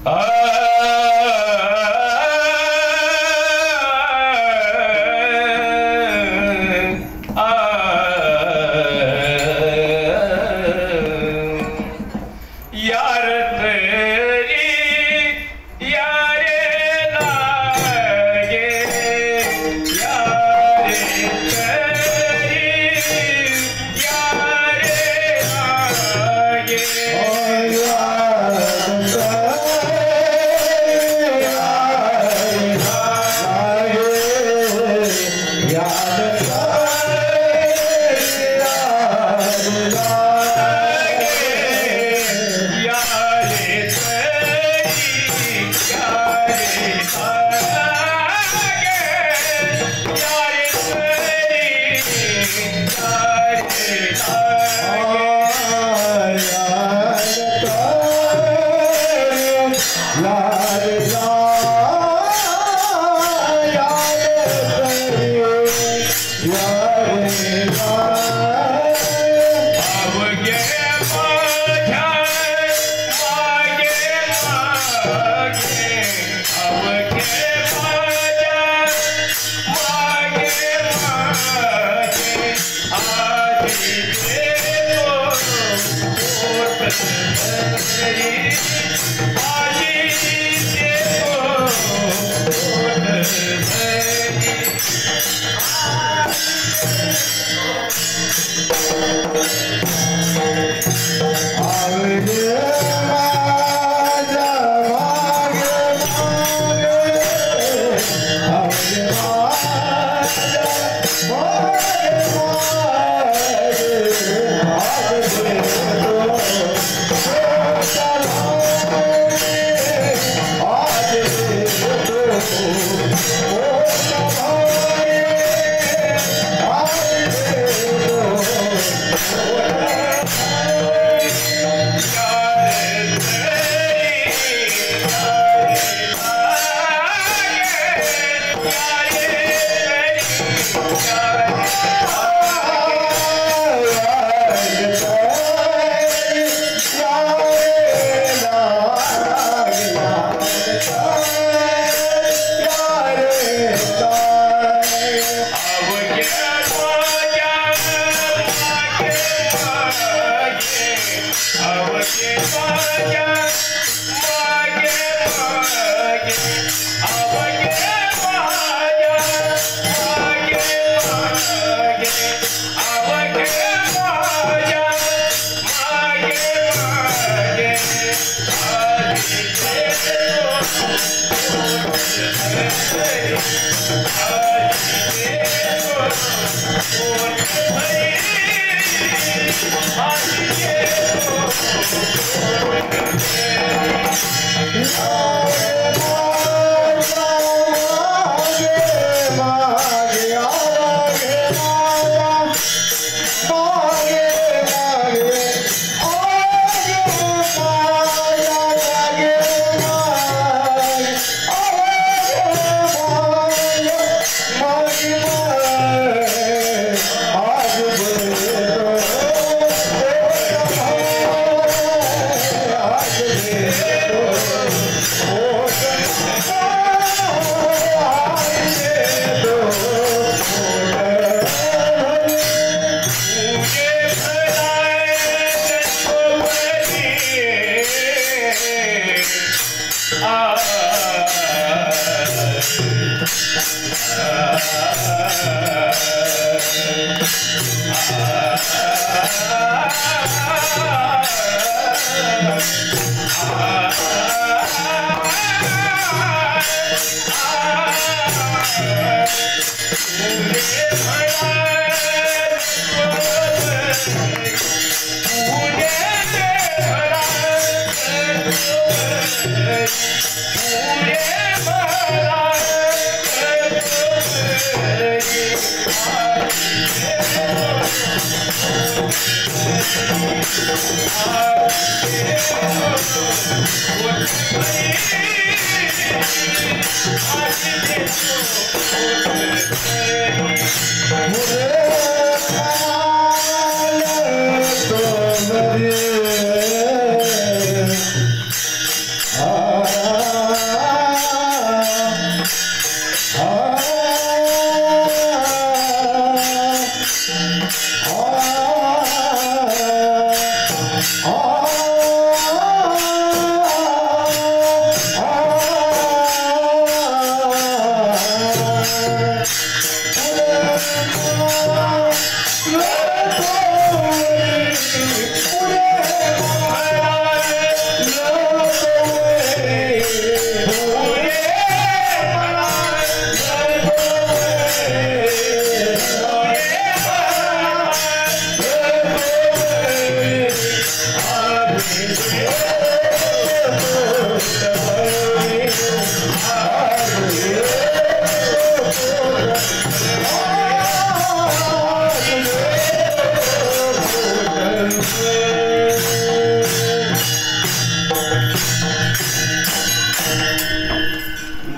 Hare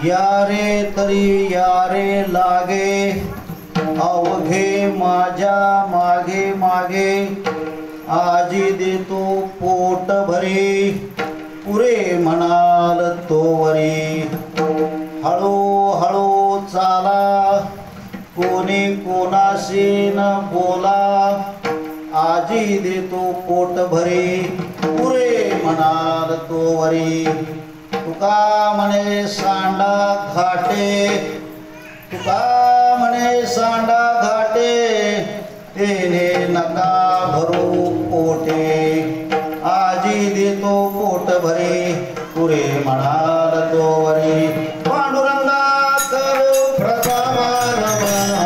यारे तरी यारे लागे अवघे माझ्या मागे मागे आजी देतो पोट भरी पुरे म्हणाल तोवरी हळू हळू चाला कोणी कोणाशी न बोला आजी देतो पोट भरी पुरे म्हणाल तोवरी तुका म्हणे सांडा घाटे तुका म्हणे सांडा घाटे तेने नका भरू पोटे आजी देतो पोट भरी पुरे म्हणाल तोवरी पांडुरंगा करू प्रथमा नमन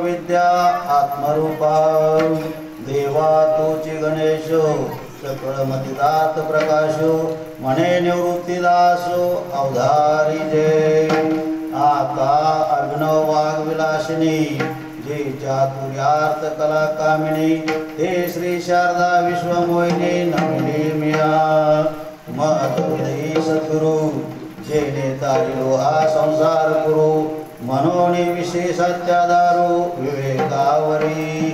विद्या आत्मरूपा देवा तोची गणेश सकळ मतिदात प्रकाश म्हणे निवृत्तीदास अवधारी जय आता अभिनव वाग विलासिनी जे चातुर्यार्थ कला कामिनी ते श्री शारदा विश्वमोहिनी नमिनी मिया महदयी सद्गुरु जेने तारिलो हा संसार गुरु मनोनी विशेषात्यादारो विवेकावरी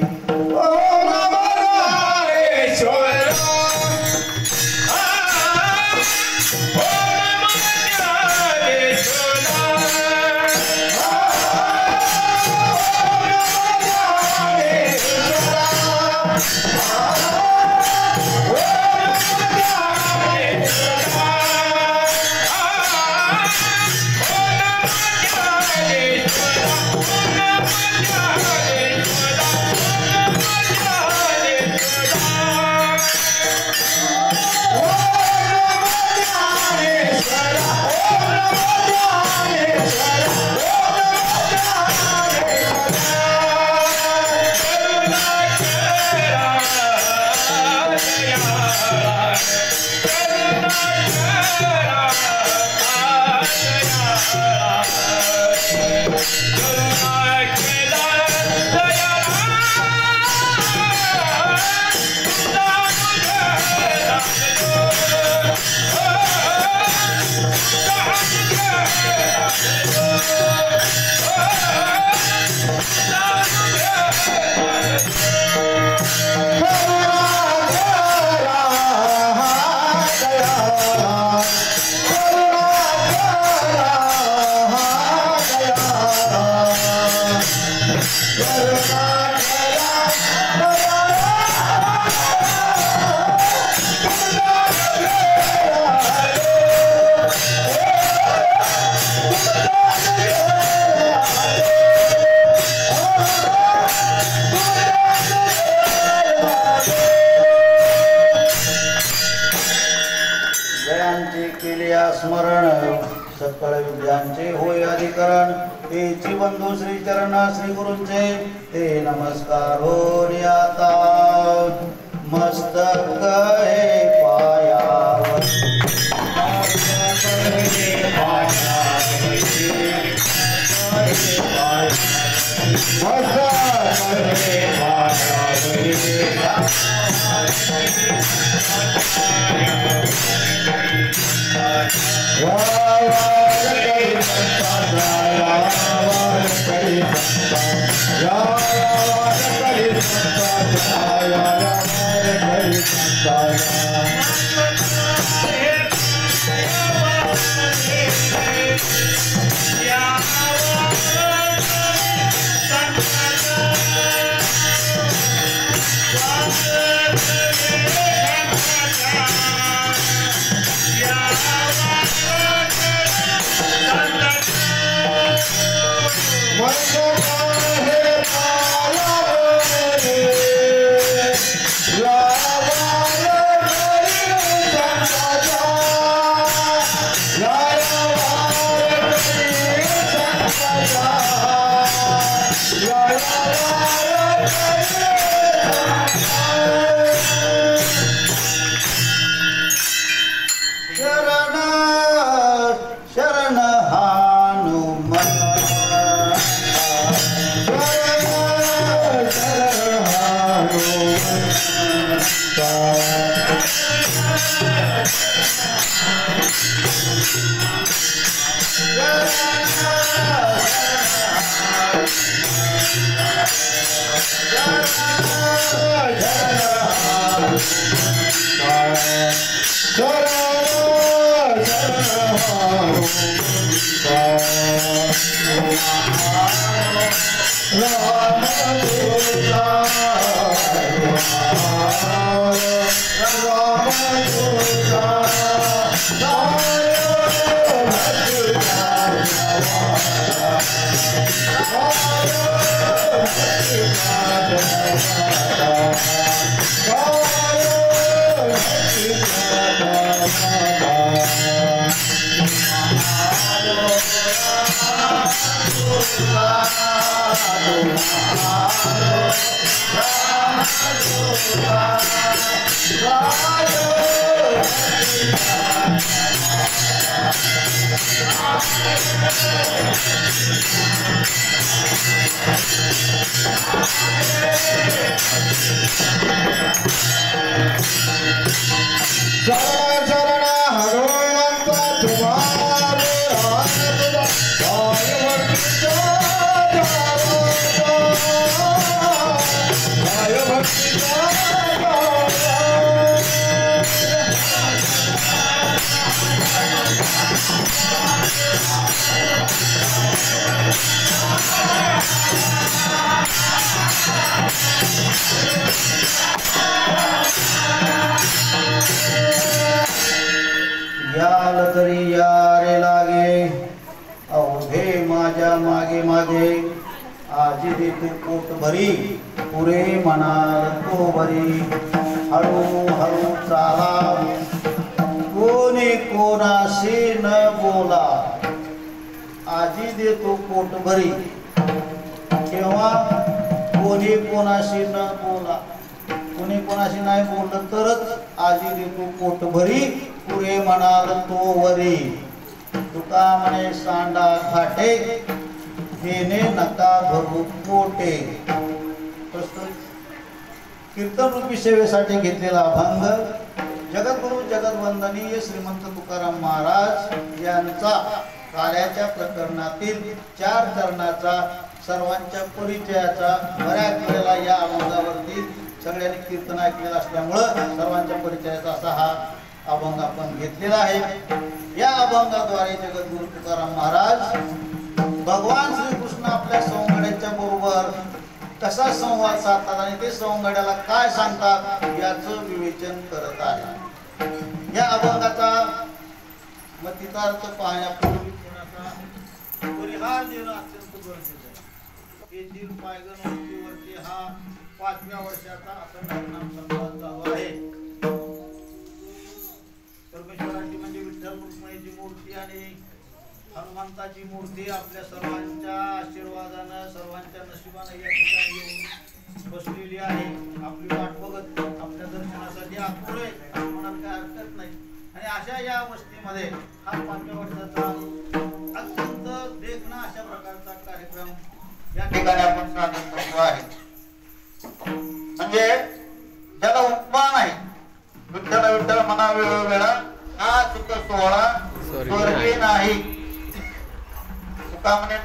स्मरण सकळ विद्यांचे होय अधिकरण तेची बंधू श्री चरण श्री गुरूंचे ते नमस्कार हो आता मस्तक हे पायावर मस्तक हे पायावर याल तरी यारे लागे अवघे माझ्या मागे मागे आजी दे तू पोट भरी पुरे म्हणाल तो भरी हळू हळू चाला कोणी कोणाशी न बोला आजी दे तू पोट भरी केव्हा कोणी कोणाशी न बोला कोणी कोणाशी नाही बोललं तरच आजी दे तू पोट भरी पुरे म्हणाल तो वरी तुका म्हणे सांडा खाटे देणे नका भरू पोटे कीर्तन रूपी सेवेसाठी घेतलेला अभंग जगद्गुरु जगद्वंदनीय श्रीमंत तुकाराम महाराज यांचा कार्याच्या प्रकरणातील 4 चरणाचा सर्वांच्या परिचयाचा बऱ्याच वेळेला या अभंगावरती सगळ्यांनी कीर्तन ऐकलेलं असल्यामुळं सर्वांच्या परिचयाचा असा हा अभंग आपण घेतलेला आहे। या अभंगाद्वारे जगद्गुरु तुकाराम महाराज भगवान श्रीकृष्ण आपल्या सौंदर्याच्या बरोबर कसा संवाद साधतात आणि ते सौंदर्याला काय सांगतात याचं विवेचन करत आहे। या अभंगाचा मतितार्थ पाहण्यापूर्वी थोडासा परिहार देणं अत्यंत गरजेचं आहे। येथील पायगण वरती हा 5व्या वर्षाचा अखंड नाम संवाद चालू आहे। परमेश्वराची म्हणजे विठ्ठल रुक्मिणीची मूर्ती आणि हनुमंताची मूर्ती आपल्या सर्वांच्या आशीर्वादानं सर्वांच्या नशिबानं या ठिकाणी येऊन बसलेली आहे। आपली वाट बघत आपल्या दर्शनासाठी आतुर आहे असं म्हणायला काही हरकत नाही। आणि अशा या वस्तीमध्ये हा 5व्या वर्षाचा अत्यंत देखणा अशा प्रकारचा कार्यक्रम या ठिकाणी आपण सादर करतो आहे। म्हणजे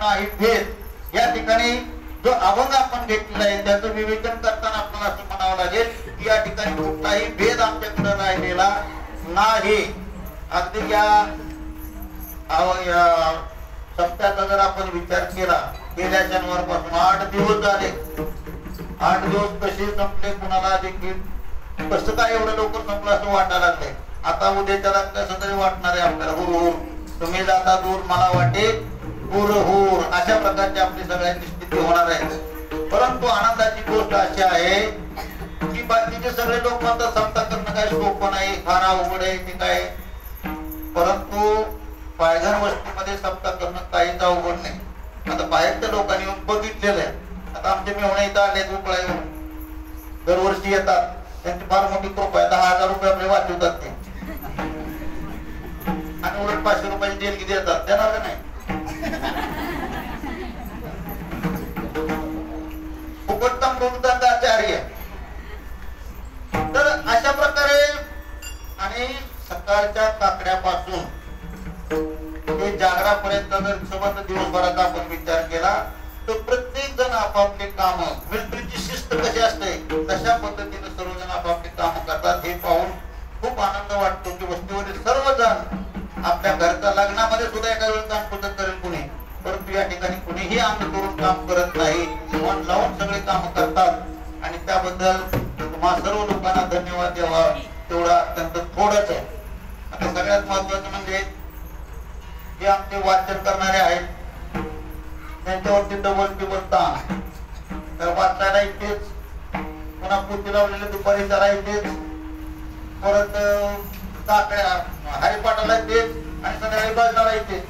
नाही भेद. या ठिकाणी जो अभंग आपण घेतलेला आहे त्याचं विवेचन करताना आपल्याला असं म्हणावं लागेल की या ठिकाणी कुठलाही भेद आमच्याकडे राहिलेला नाही. अगदी या सप्त्याचा जर आपण विचार केला, गेल्या शनिवारपासून 8 दिवस झाले. 8 दिवस कसे संपले कुणाला देखील कसं काय एवढं लवकर संपलं असं वाटायला लागलंय. आता उद्याच्याला कसं तरी वाटणार आहे आपल्याला, हुर तुम्ही जाता दूर मला वाटे हुर हुर, अशा प्रकारची आपली सगळ्यांची स्थिती होणार आहे. परंतु आनंदाची गोष्ट अशी आहे की बाकीचे सगळे लोक म्हणतात सप्ता करणं काय सोपं नाही, फार अवघड आहे ते काय. परंतु पायघर वस्तीमध्ये सप्ता करणं काहीच अवघड नाही. आता बाहेरच्या लोकांनी येऊन बघितलेलं आहे. आता आमचे मेहुणे इथं आले उपळा येऊन दरवर्षी येतात, त्यांची फार मोठी कृपा आहे. 10,000 रुपये आपले वाचवतात ते आणि उलट 500 रुपयाची देणगी देतात. देणार का नाही? उपत्तम भूमदंडाचार्य. तर अशा प्रकारे आणि सकाळच्या काकड्यापासून ते जागरापर्यंत जर संबंध दिवसभराचा आपण विचार केला तर प्रत्येक जण आपापले काम, मिलिटरीची शिस्त कशी असते तशा पद्धतीने सर्वजण आपापले काम करतात. हे पाहून खूप आनंद वाटतो की वस्तीवरील सर्वजण आपल्या घरच्या लग्नामध्ये सुद्धा एका वेळेस काम कुठं करेल कुणी, परंतु या ठिकाणी कुणीही अंग करून काम करत नाही, मन लावून सगळे काम करतात आणि त्याबद्दल तुम्हा सर्व लोकांना धन्यवाद द्यावा तेवढा अत्यंत थोडंच आहे. आता सगळ्यात महत्वाचं म्हणजे जे आमचे वाचन करणारे आहेत त्यांच्यावरती डबल ताण. तर वाचायला इथेच, पुन्हा पुती लावलेले दुपारी त्याला इथेच, परत काकड्या हरिपाठाला इथेच आणि संध्याकाळी बाजाराला इथेच.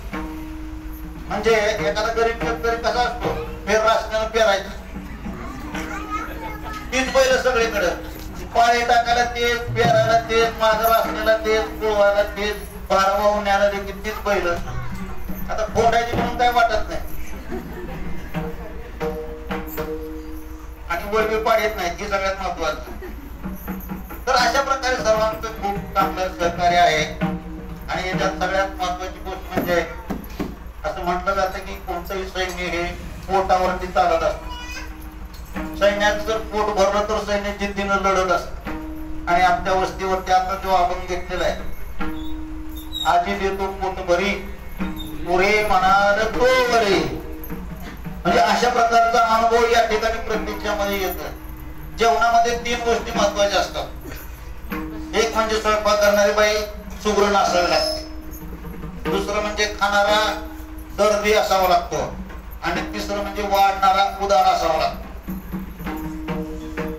म्हणजे एखादा गरीब शेतकरी कसा असतो, फेर रासण्यानं पेरायचं, तीच बैल सगळीकडे, पाळी टाकायला तेच, पेरायला तेच, मागं रासण्याला तेच, पोळवायला तेच, भार वाहून न्यायला देखील तीच बैल. आता फोडायची म्हणून काय वाटत नाही आणि वळवी पाडत नाही, ही सगळ्यात महत्वाचं. तर अशा प्रकारे सर्वांचं खूप चांगलं सहकार्य आहे. आणि याच्यात सगळ्यात महत्वाची गोष्ट म्हणजे असं म्हटलं जातं की कोणतंही सैन्य हे पोटावरती चालत असत. सैन्याचं जर पोट भरलं तर सैन्य जिद्दीनं लढत असत. आणि आमच्या वस्तीवरती आता जो अभंग घेतलेला आहे, आजी देतो पोट भरी पुरे म्हणाल तो बरे, म्हणजे अशा प्रकारचा अनुभव या ठिकाणी प्रत्यक्षामध्ये येतो. जेवणामध्ये 3 गोष्टी महत्वाच्या असतात. एक म्हणजे स्वयंपाक करणारी बाई सुगरण असावी लागते, दुसरं म्हणजे खाणारा दर्दी असावा लागतो आणि तिसरं म्हणजे वाढणारा उदार असावा लागतो.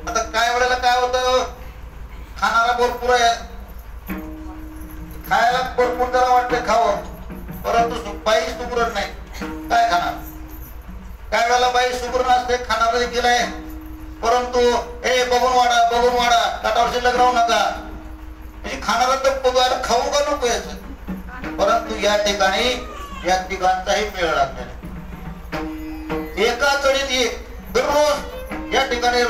आता काय वेळेला काय होतं, खाणारा भरपूर आहे, खायला भरपूर जरा वाटतं खावं, परंतु बाई सुगरण नाही, काय खाणार. काय वेळेला बाई सुगरण असते, खाणारा देखील आहे, परंतु हे बघून वाढा ताटावर शिल्लक राहू नका, म्हणजे खाणारा तर पगार खाऊ का नको याच. परंतु या ठिकाणी या तिघांचाही मेळ लागला. एका चढीत एक दररोज या ठिकाणी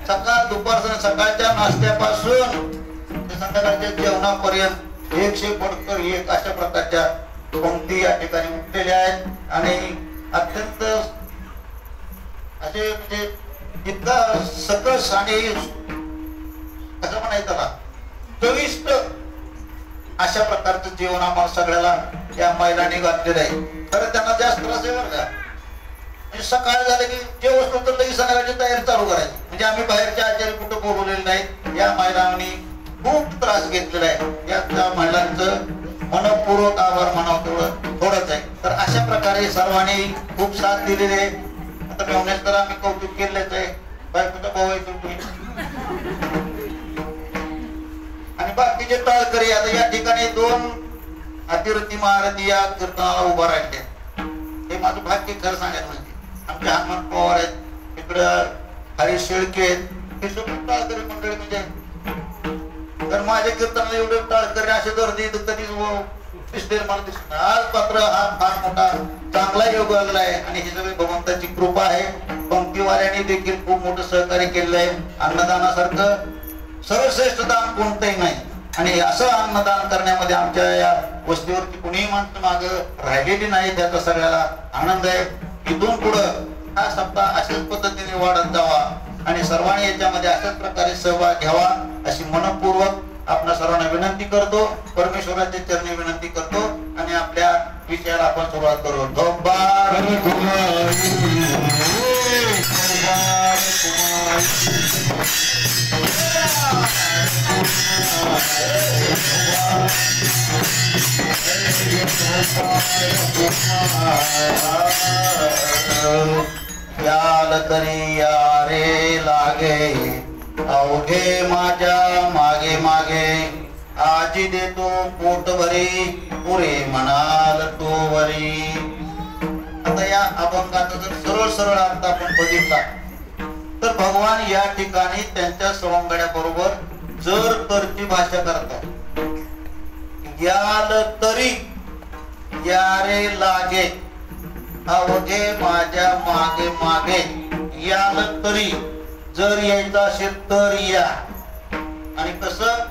सकाळ दुपार सकाळच्या नाश्त्यापासून ते संध्याकाळच्या जेवणापर्यंत 100 पडकर 1 अशा प्रकारच्या पंक्ती या ठिकाणी उठलेल्या आहेत. आणि अत्यंत असे म्हणजे इतका सकस आणि कसं म्हणायचं त्याला चविष्ट अशा प्रकारचं जेवण आम्हाला सगळ्याला या महिलांनी घातलेलं आहे. खरं त्यांना जास्त त्रास आहे बरं का. म्हणजे सकाळ झालं की जे वस्तू तर लगेच संध्याकाळची तयारी चालू करायची. म्हणजे आम्ही बाहेरच्या आचार्य कुठं बोलवलेले नाही. या महिलांनी खूप त्रास घेतलेला आहे. या त्या महिलांचं मनपूर्वक आभार म्हणावं तेवढं थोडंच आहे. तर अशा प्रकारे सर्वांनी खूप साथ दिलेली आहे. आता मेवण्यास तर आम्ही कौतुक केलेच आहे. बायकोचा भाऊ आहे तुम्ही आणि बाकीचे टाळकरी. आता या ठिकाणी 2 अतिरथी महारथी या कीर्तनाला उभा राहिले. हे माझं भाग्य खरं सांगायचं म्हणजे आमचे हनुमान पवार आहेत, इकडं हरीश शेळके आहेत, हे सगळे टाळकरी मंडळी. म्हणजे तर माझ्या कीर्तनाला एवढे टाळकरी असे गर्दी कधीच दिसते मला दिसत. आज मात्र हा फार मोठा चांगला योग आलेला आहे आणि ही सगळी भगवंताची कृपा आहे. पंक्तीवाल्यांनी देखील खूप मोठं सहकार्य केलेलं आहे. अन्नदानासारखं सर्वश्रेष्ठ दान कोणतंही नाही. आणि असं अन्नदान करण्यामध्ये आमच्या या वस्तीवरती कुणीही माणसं माग राहिलेली नाही, त्याचा सगळ्याला आनंद आहे. इथून पुढं हा सप्ताह अशाच पद्धतीने वाढत जावा आणि सर्वांनी याच्यामध्ये अशाच प्रकारे सहभाग घ्यावा अशी मनपूर्वक आपल्या सर्वांना विनंती करतो. परमेश्वराच्या चरणी विनंती करतो आणि आपल्या विषयाला आपण सुरुवात करू. याल तरी यारे लागे अवघे माझ्या मागे मागे आजी देतो पोट भरी पुरे म्हणाल तो वरी. आता या अभंगाचा जर सरळ सरळ अर्थ आपण बघितला तर भगवान या ठिकाणी त्यांच्या सवंगड्या बरोबर जर तरची भाषा करतात. याल तरी यारे लागे अवघे माझ्या मागे मागे. याल तरी जर यायचं असेल तर या. आणि कसं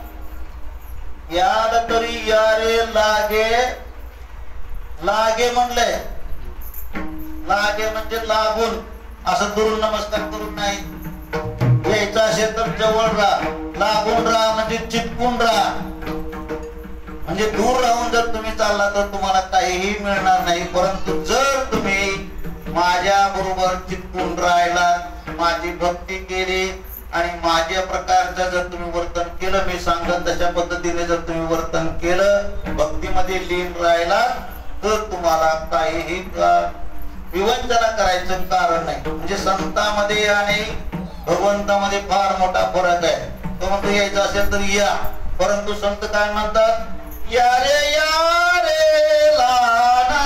याल तरी यारे लागे. लागे म्हणले, लागे म्हणजे लागून, असं दुरून नमस्कार करून नाही. यायचं असेल तर जवळ राहा, लागून राहा म्हणजे चिटकून राहा. म्हणजे दूर राहून जर तुम्ही चालला तर तुम्हाला काहीही मिळणार नाही. परंतु जर तुम्ही माझ्या बरोबर चिटकून राहिला, माझी भक्ती केली आणि माझ्या प्रकारचं जर तुम्ही वर्तन केलं, मी सांगत तशा पद्धतीने जर तुम्ही वर्तन केलं, भक्तीमध्ये लीन राहिला, तर तुम्हाला काहीही विवंचना करायचं कारण नाही. म्हणजे संतांमध्ये आणि भगवंतामध्ये फार मोठा फरक आहे. तो म्हणतो यायचं असेल तर या, परंतु संत काय म्हणतात, यारे यारे लाना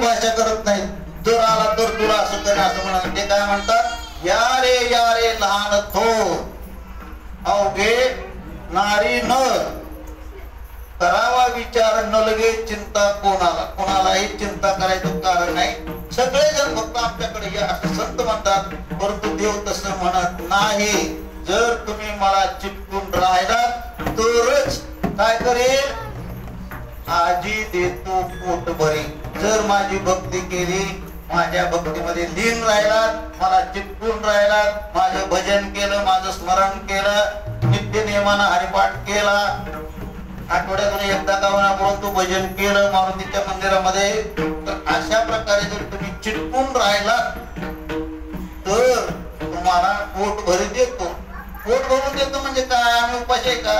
भाषा करत नाही. जर आला तर तुला असं कर असं म्हणा. ते काय म्हणतात, यारे यारे लहान थोर अवघे नारी न करावा विचार न लगे चिंता कोणाला. कोणालाही चिंता करायचं कारण नाही. सगळेजण फक्त आमच्याकडे या असं संत म्हणतात. परंतु देव तसं म्हणत नाही. जर तुम्ही मला चिपकून राहिला तरच काय करेल, आजी देतो पोट भरी. जर माझी भक्ती केली, माझ्या भक्तीमध्ये लीन राहिलात, मला चिपकून राहिलात, माझं भजन केलं, माझं स्मरण केलं, नित्य नियमानं हरिपाठ केला, आठवड्यातून एकदा का होईना परंतु भजन केलं मारुतीच्या मंदिरामध्ये, तर अशा प्रकारे जर तुम्ही चिटकून राहिलात तर तुम्हाला पोट भरी देतो. पोट भरून देतो म्हणजे काय, आम्ही उपाशी आहे का?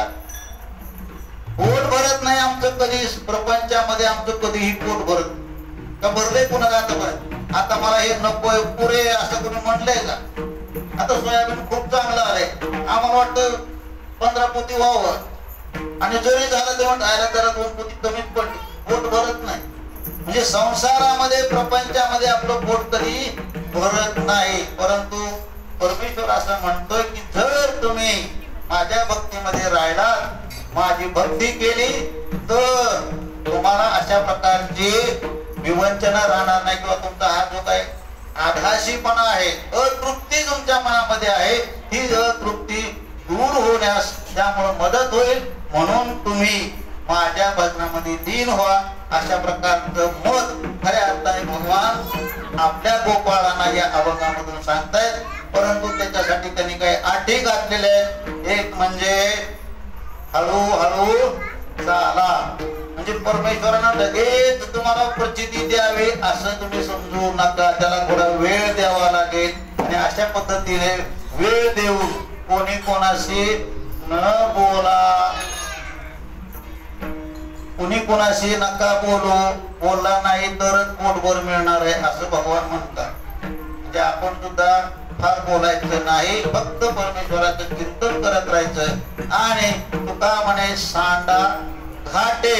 पोट भरत नाही आमचं कधी, प्रपंचामध्ये आमचं कधीही पोट भरत का भरलंय कुणाला आतापर्यंत? आता मला हे नकोय पुरे असं कोणी म्हणलंय का? आता सोयाबीन खूप चांगलं आलंय, आम्हाला वाटतं 15 पोती व्हावं आणि जरी झालं तेव्हा राहायला जरा 2 पोती कमीच पडली. पोट भरत नाही. म्हणजे संसारामध्ये प्रपंचामध्ये आपलं पोट कधी भरत नाही. परंतु परमेश्वर असं म्हणतोय की जर तुम्ही माझ्या भक्तीमध्ये राहिलात, माझी भक्ती केली, तर तुम्हाला अशा प्रकारची विवंचना राहणार नाही. किंवा तुमचा हा जो काही आधाशीपणा आहे, अतृप्ती तुमच्या मनामध्ये आहे, ही अतृप्ती दूर होण्यास त्यामुळे मदत होईल. म्हणून तुम्ही माझ्या भजनामध्ये लीन व्हा. अशा प्रकारचं मत खऱ्या अर्थाने भगवान आपल्या गोपाळांना या अभंगामधून सांगतायत. परंतु त्याच्यासाठी त्यांनी काही अटी घातलेल्या आहेत. एक म्हणजे हळूहळू चाला, म्हणजे परमेश्वरानं लगेच तुम्हाला प्रचिती द्यावी असं तुम्ही समजू नका. त्याला थोडा वेळ द्यावा लागेल आणि अशा पद्धतीने वेळ देऊन कोणी कोणाशी न बोला, कुणी कोणाशी नका बोलू, बोलला नाही तरच पोटभर मिळणार आहे असं भगवान म्हणतात. म्हणजे आपण सुद्धा फार बोलायचं नाही, फक्त परमेश्वराचं चिंतन करत राहायचं. आणि तुका म्हणे सांडा घाटे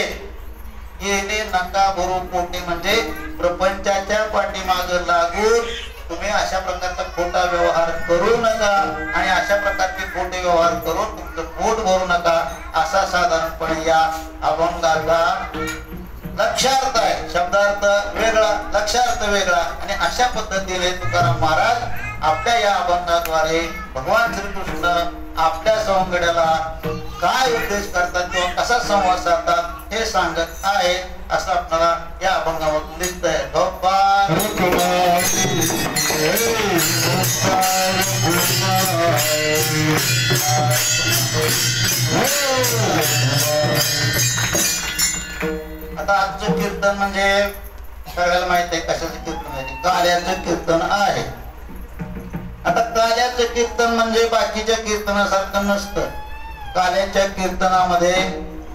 येणे नका भरू पोटे, म्हणजे प्रपंचाच्या पाठीमाग लागून तुम्ही अशा प्रकारचा खोटा व्यवहार करू नका आणि अशा प्रकारचे खोटे व्यवहार करून तुमचं पोट भरू नका असा साधारणपणे या अभंगाचा लक्षार्थ आहे. शब्दार्थ वेगळा, लक्षार्थ वेगळा. आणि अशा पद्धतीने तुकाराम महाराज आपल्या या अभंगाद्वारे भगवान श्रीकृष्ण आपल्या सवंगड्याला काय उपदेश करतात किंवा कसा संवाद साधतात हे सांगत आहे असं आपल्याला या अभंगामधून दिसतंय. आता आजचं कीर्तन म्हणजे सगळ्याला माहित आहे कशाचं कीर्तन आहे, काल्याचं कीर्तन आहे. आता काल्याचं कीर्तन म्हणजे बाकीच्या कीर्तनासारखं नसतं. काल्याच्या कीर्तनामध्ये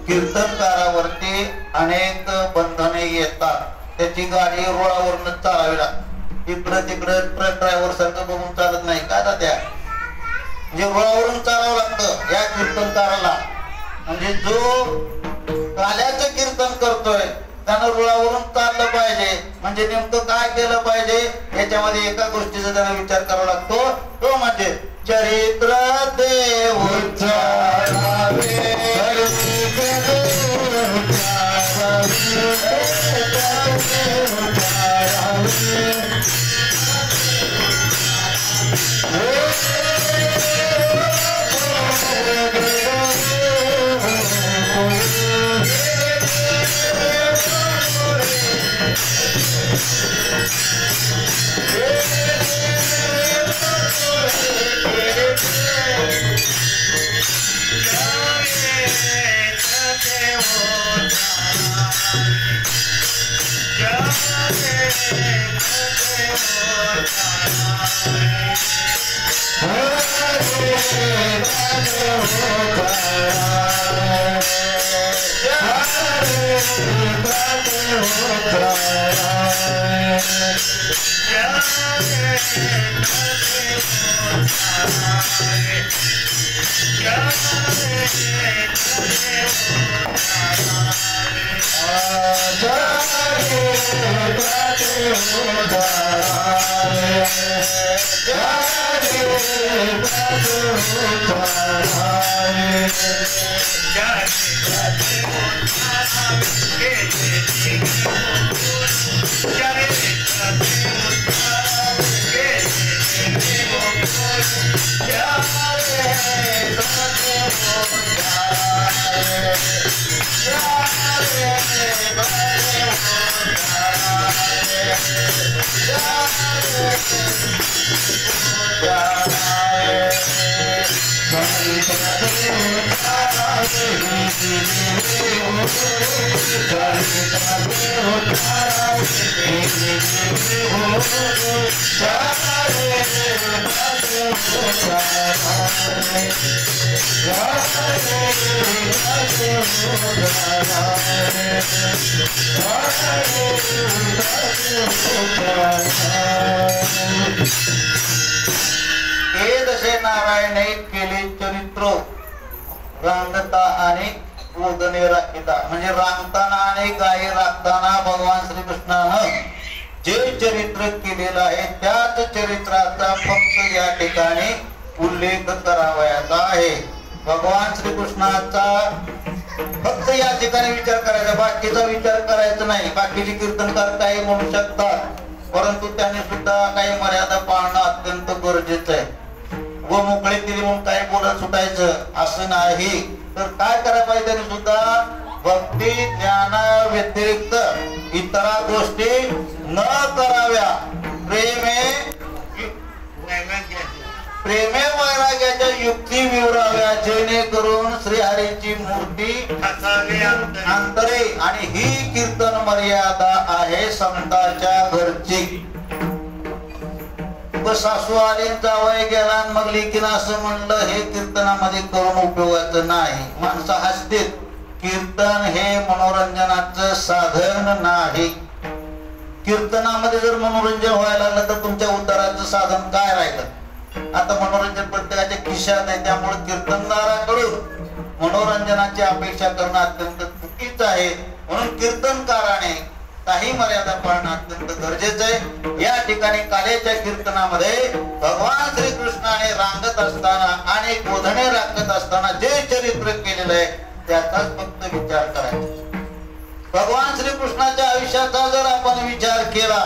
कीर्तनकारावरती अनेक बंधने येतात. त्याची गाडी रुळावरून चालावी लागते. इकडं तिकडं ट्रक ड्रायव्हर सारखं बघून चालत नाही का त्या, म्हणजे रुळावरून चालावं लागतं या कीर्तनकाराला. म्हणजे जो काल्याचं कीर्तन करतोय त्यानं रुळावरून चाललं पाहिजे. म्हणजे नेमकं काय केलं पाहिजे याच्यामध्ये एका गोष्टीचा त्याला विचार करावा लागतो, तो म्हणजे चरित्र देव हे जसे नारायणे केले चरित्र रांगता आणि मोदने राखिता, म्हणजे रांगताना आणि गायी राखताना भगवान श्रीकृष्णानं जे चरित्र केलेलं आहे त्याच चरित्राचा फक्त या ठिकाणी उल्लेख करावयाचा आहे. भगवान श्रीकृष्णाचा फक्त या ठिकाणी विचार करायचा, बाकीचा विचार करायचा नाही. बाकीचे कीर्तनकार काही म्हणू शकतात, परंतु त्यांनी सुद्धा काही मर्यादा पाळणं अत्यंत गरजेचं आहे. व मोकळे दिली म्हणून काही बोलत सुटायचं असं नाही. तर काय करायला पाहिजे त्यांनी सुद्धा भक्ती ज्ञाना व्यतिरिक्त इतर गोष्टी न कराव्या. प्रेमे प्रेमे वैराग्याच्या युक्ती विवराव्या, जेणेकरून श्रीहरीची मूर्ती अंतरे. आणि ही कीर्तन मर्यादा आहे संतांच्या घरची. सासू आली जावई गेला मग लेकीनं असं म्हणलं, हे कीर्तनामध्ये करून उपयोगाचं नाही. माणसं हसतील. कीर्तन हे मनोरंजनाचं साधन नाही. कीर्तनामध्ये जर मनोरंजन व्हायला लागलं तर तुमच्या उद्धाराचं साधन काय राहिलं? आता मनोरंजन प्रत्येकाच्या खिशात आहे, त्यामुळे कीर्तनदाराकडून मनोरंजनाची अपेक्षा करणं अत्यंत चुकीचं आहे. म्हणून कीर्तनकाराने काही मर्यादा पाळणं अत्यंत गरजेचं आहे. या ठिकाणी कालेच्या कीर्तनामध्ये भगवान श्रीकृष्णाने रांगत असताना आणि गोधणे राखत असताना जे चरित्र केलेलं आहे त्याचाच फक्त विचार करायचा. भगवान श्रीकृष्णाच्या आयुष्याचा जर आपण विचार केला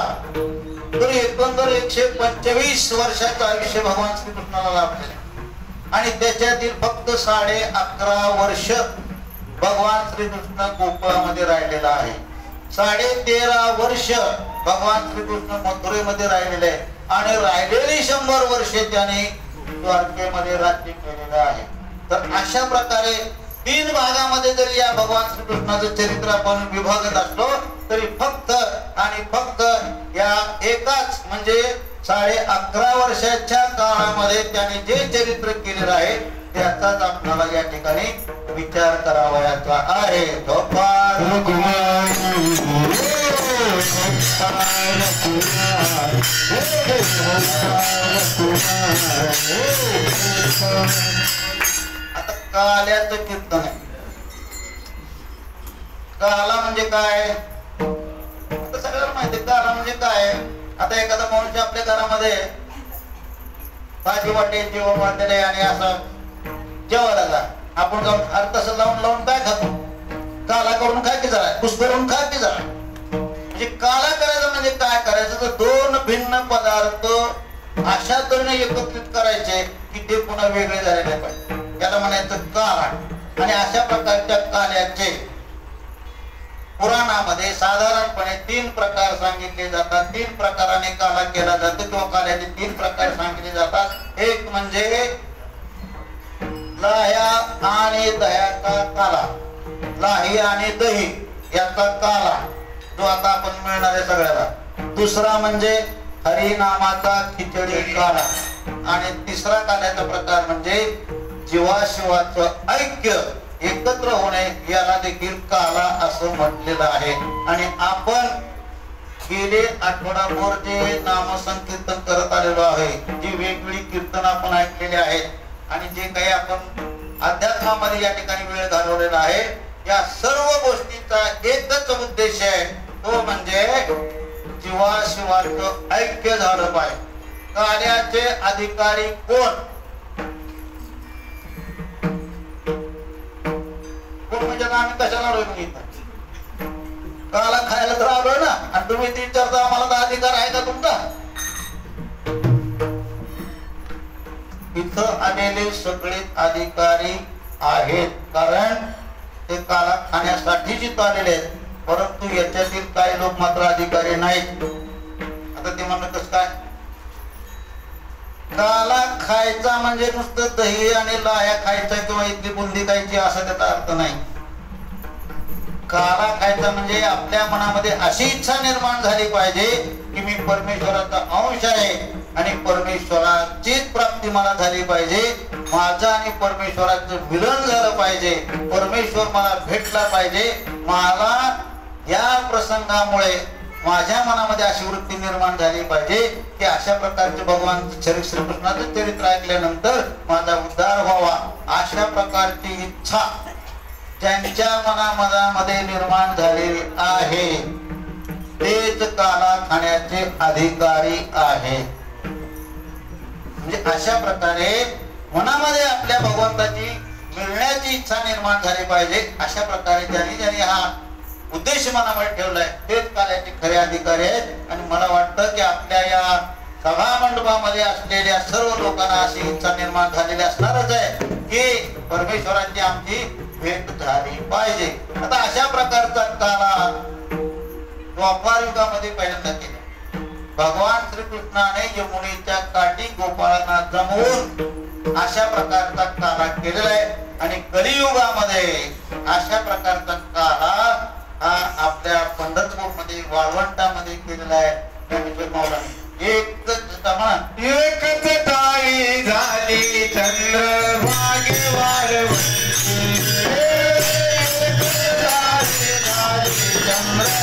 तर एकंदर 125 वर्षाचं आयुष्य भगवान श्रीकृष्णाला लाभले आणि त्याच्यातील फक्त 11.5 वर्ष भगवान श्रीकृष्ण गोकुळामध्ये राहिलेला आहे. 13.5 वर्ष भगवान श्रीकृष्ण मथुरेमध्ये राहिलेले आहे आणि राहिलेली 100 वर्षे त्याने द्वारकेमध्ये राज्य केलेलं आहे. तर अशा प्रकारे 3 भागामध्ये जरी या भगवान श्रीकृष्णाचं चरित्र आपण विभागत असलो तरी फक्त आणि फक्त या एकाच म्हणजे 11.5 वर्षाच्या काळामध्ये त्याने जे चरित्र केलेलं आहे त्याचाच आपल्याला या ठिकाणी विचार करावयाचा आहे. आता काल्याचं कीर्तन आहे. काला म्हणजे काय? आता सगळ्यांना माहिती आहे काला म्हणजे काय. आता एखादा माणूस आपल्या घरामध्ये भाजी वाटे जेवण वाटलेले आणि असं जेवायला जा, आपण जाऊन तसं लावून काय खातो? काला करून खा की जरा, कुस करून खा की जरा. म्हणजे काला करायचं म्हणजे काय करायचं तर 2 भिन्न पदार्थ अशा तऱ्हेने एकत्रित करायचे की ते पुन्हा वेगळे झालेले पाहिजे. त्याला म्हणायचं काला. आणि अशा प्रकारच्या काल्याचे पुराणामध्ये साधारणपणे 3 प्रकार सांगितले जातात. 3 प्रकाराने काला केला जातो किंवा काल्याचे 3 प्रकार सांगितले जातात. एक म्हणजे लाह्या आणि दह्याचा काला, लाही आणि दही याचा काला जो आता आपण मिळणार आहे सगळ्याला. दुसरा म्हणजे हरिनामाचा खिचडी काला आणि तिसरा काल्याचा प्रकार म्हणजे जीवाशिवाचं ऐक्य एकत्र होणे याला देखील काला असं म्हटलेलं आहे. आणि आपण गेले आठवडाभर जे नामसंकीर्तन करत आलेलो आहे, जी वेगवेगळी कीर्तन आपण ऐकलेली आहेत आणि जे काही आपण अध्यात्मामध्ये या ठिकाणी वेळ घालवलेला आहे, या सर्व गोष्टीचा एकच उद्देश आहे, तो म्हणजे जीवाशिवाचं ऐक्य झालं पाहिजे. काल्याचे अधिकारी कोण? म्हणजे आम्ही कशाला आलोय? काला खायला तर आलोय ना. आणि तुम्ही ती विचारता आम्हाला तर अधिकार आहे का तुमचा? इथं आलेले सगळे अधिकारी आहेत, कारण ते काला खाण्यासाठीच इथं आलेले आहेत. परंतु याच्यातील काही लोक मात्र अधिकारी नाहीत. आता ते म्हणणं कसं काय? काला खायचा म्हणजे नुसतं दही आणि लाह्या खायचा किंवा इथली बुंदी खायची असा त्याचा अर्थ नाही. काला खायचा म्हणजे आपल्या मनामध्ये अशी इच्छा निर्माण झाली पाहिजे की मी परमेश्वराचा अंश आहे आणि परमेश्वराचीच प्राप्ती मला झाली पाहिजे. माझं आणि परमेश्वराचं मिलन झालं पाहिजे. परमेश्वर मला भेटला पाहिजे. मला या प्रसंगामुळे माझ्या मनामध्ये अशी वृत्ती निर्माण झाली पाहिजे की अशा प्रकारचे भगवान श्रीकृष्णाचं चरित्र ऐकल्यानंतर माझा उद्धार व्हावा. अशा प्रकारची इच्छा ज्यांच्या मनामध्ये निर्माण झालेली आहे तेच काला खाण्याचे अधिकारी आहे. म्हणजे अशा प्रकारे मनामध्ये आपल्या भगवंताची मिळण्याची इच्छा निर्माण झाली पाहिजे. अशा प्रकारे ज्यांनी हा उद्देश मनामध्ये ठेवलाय तेच काल्याचे खरे अधिकारी आहेत. आणि मला वाटतं की आपल्या या सभा मंडपामध्ये असलेल्या सर्व लोकांना अशी इच्छा निर्माण झालेली असणारच आहे की परमेश्वराची आमची भेट झाली पाहिजे. आता अशा प्रकारचा काला द्वापार युगामध्ये पहिल्यांदा केला. भगवान श्रीकृष्णाने यमुनेच्या काठी गोपाळांना जमवून अशा प्रकारचा काला केलेला आहे आणि कलियुगामध्ये अशा प्रकारचा काला हा आपल्या पंढरपूरमध्ये वाळवंटामध्ये केलेला आहे. एकच ताळी झाली चंद्रभागे वाळवंटी, चंद्रभागे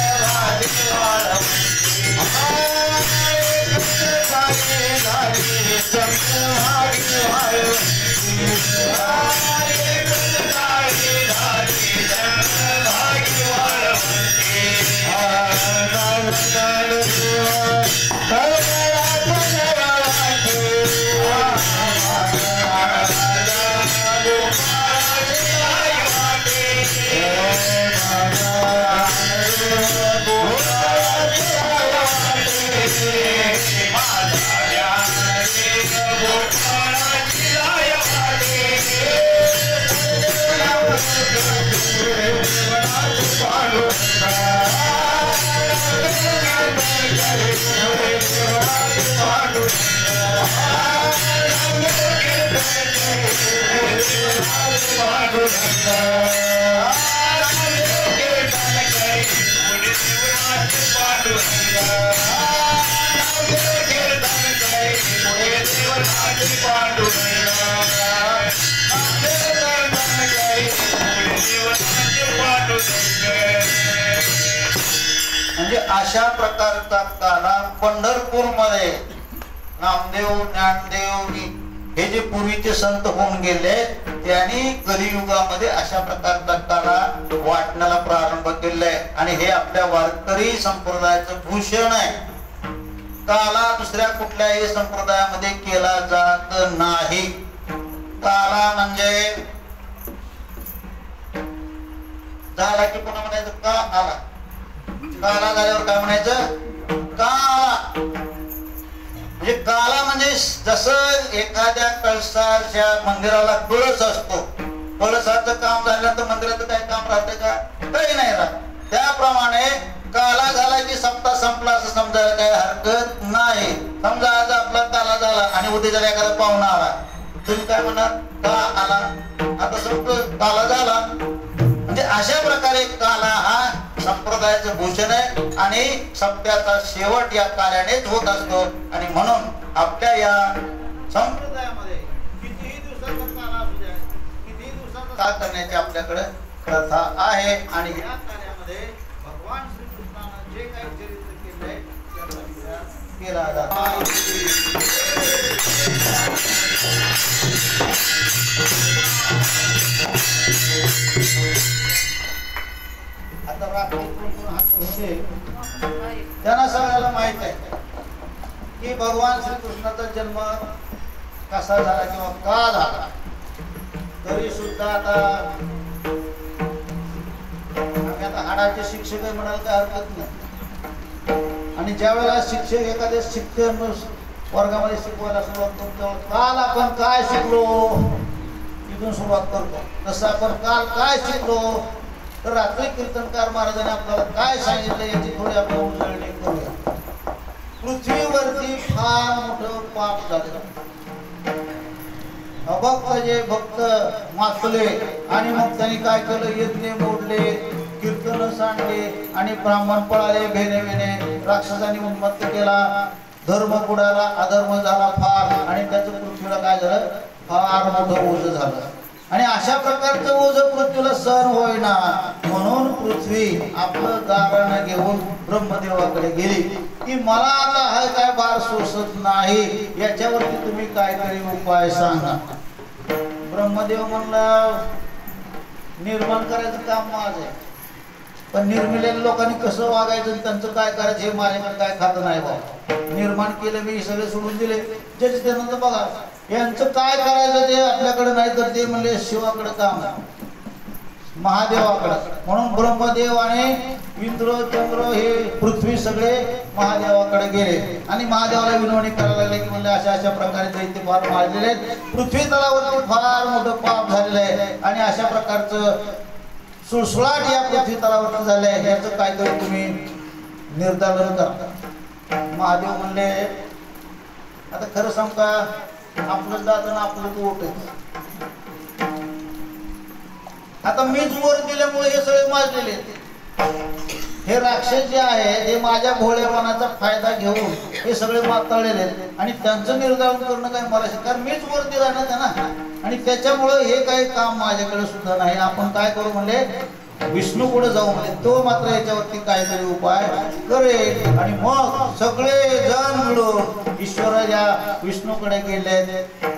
म्हणजे अशा प्रकारचा काला पंढरपूर मध्ये नामदेव ज्ञानदेव हे जे पूर्वीचे संत होऊन गेले त्यांनी कलियुगामध्ये अशा प्रकारचा काला वाटण्याला प्रारंभ केलाय आणि हे आपल्या वारकरी संप्रदायाचं भूषण आहे. काला दुसऱ्या कुठल्याही संप्रदायामध्ये केला जात नाही. काला म्हणजे झाला की पुन्हा म्हणायचं का आला, काला झाल्यावर काय म्हणायचं काला. म्हणजे काला म्हणजे जसं एखाद्या कळसाच्या मंदिराला कळस असतो, कळसाचं काम झाल्यानंतर मंदिराचं काय काम राहतं का, काही नाही राहत. त्याप्रमाणे काला झाला की सप्ताह संपला असं समजायला काही हरकत नाही. समजा आज आपला काला झाला आणि उद्या जर एखादा पाहुणा आला, तुम्ही काय म्हणणार का आला, आता संपलं काला झाला. म्हणजे अशा प्रकारे काला हा संप्रदायाचं भूषण आहे आणि सप्त्याचा शेवट या काल्यानेच होत असतो. आणि म्हणून आपल्या या संप्रदायामध्ये कितीही दिवसाचा काला असू द्या, कितीही दिवसाचा काल करण्याची आपल्याकडे प्रथा आहे. आणि या कार्यामध्ये भगवान श्रीकृष्णानं जे काही चरित्र केलंय त्याचा विचार केला जातो. आता रात्री त्यांना सगळ्याला माहित आहे की भगवान श्रीकृष्णाचा जन्म कसा झाला किंवा का झाला. तरी सुद्धा आता आम्ही आता हाडाचे शिक्षक आहे म्हणाल काय हरकत नाही. आणि ज्या वेळेला शिक्षक एखाद्या शिक्षण वर्गामध्ये शिकवायला सुरुवात करतो, काल आपण काय शिकलो इथून सुरुवात करतो. तसं आपण काल काय शिकलो तर रात्री कीर्तनकार महाराजांनी आपल्याला काय सांगितलं याची थोडी आपण उजळणी करूया. पृथ्वीवरती फार मोठं पाप झालं. अभक्त जे भक्त माचले आणि मग त्यांनी काय केलं, यज्ञ मोडले, कीर्तन सांडले आणि ब्राह्मण पळाले भेने भेने. राक्षसांनी उन्मत्त केला, धर्म बुडाला, अधर्म झाला फार आणि त्याचं पृथ्वीला काय झालं, फार मोठं ओझं झालं. आणि अशा प्रकारचं ओझं पृथ्वीला सहन होईना म्हणून पृथ्वी आपलं गारण घेऊन ब्रह्मदेवाकडे गेली की मला आता हा काय भार सोसत नाही, याच्यावरती तुम्ही काहीतरी उपाय सांगा. ब्रह्मदेव म्हणला निर्माण करायचं काम माझं आहे, पण निर्मिलेल्या लोकांनी कसं वागायचं त्यांचं काय करायचं हे माझ्याकडे काय खातं नाही बाबा. निर्माण केलं मी सगळे सोडून दिले, ज्याचे त्यानंतर बघा यांचं काय करायचं ते आपल्याकडे नाही तर ते म्हणले शिवाकडे काम, महादेवाकडे. म्हणून ब्रह्मदेव आणि इंद्र चंद्र हे पृथ्वी सगळे महादेवाकडे गेले आणि महादेवाला विनवणी करायला लागले की म्हणले अशा अशा प्रकारे दैत्य फार मारलेले आहेत, पृथ्वी तलावरती फार मोठं पाप झालेलं आहे आणि अशा प्रकारचं सुळसुळाट या पृथ्वी तलावरती झालंय, याचं काहीतरी तुम्ही निर्धारण करा. महादेव म्हणले आता खरं सांग का आपलं जातं ना आपलं तू ओट. आता मीच वर दिल्यामुळे हे सगळे माजलेले हे राक्षस जे आहे हे माझ्या भोळेपणाचा फायदा घेऊन हे सगळे माताळलेले आहेत आणि त्यांचं निर्धारण करणं काय मला कारण मीच वर दिला ना त्यांना आणि त्याच्यामुळं हे काही काम माझ्याकडे सुद्धा नाही. आपण काय करू म्हणले विष्णू पुढे जाऊ म्हणजे तो मात्र याच्यावरती काहीतरी उपाय करेल आणि मग सगळे जण मिळून ईश्वर या विष्णूकडे गेलेत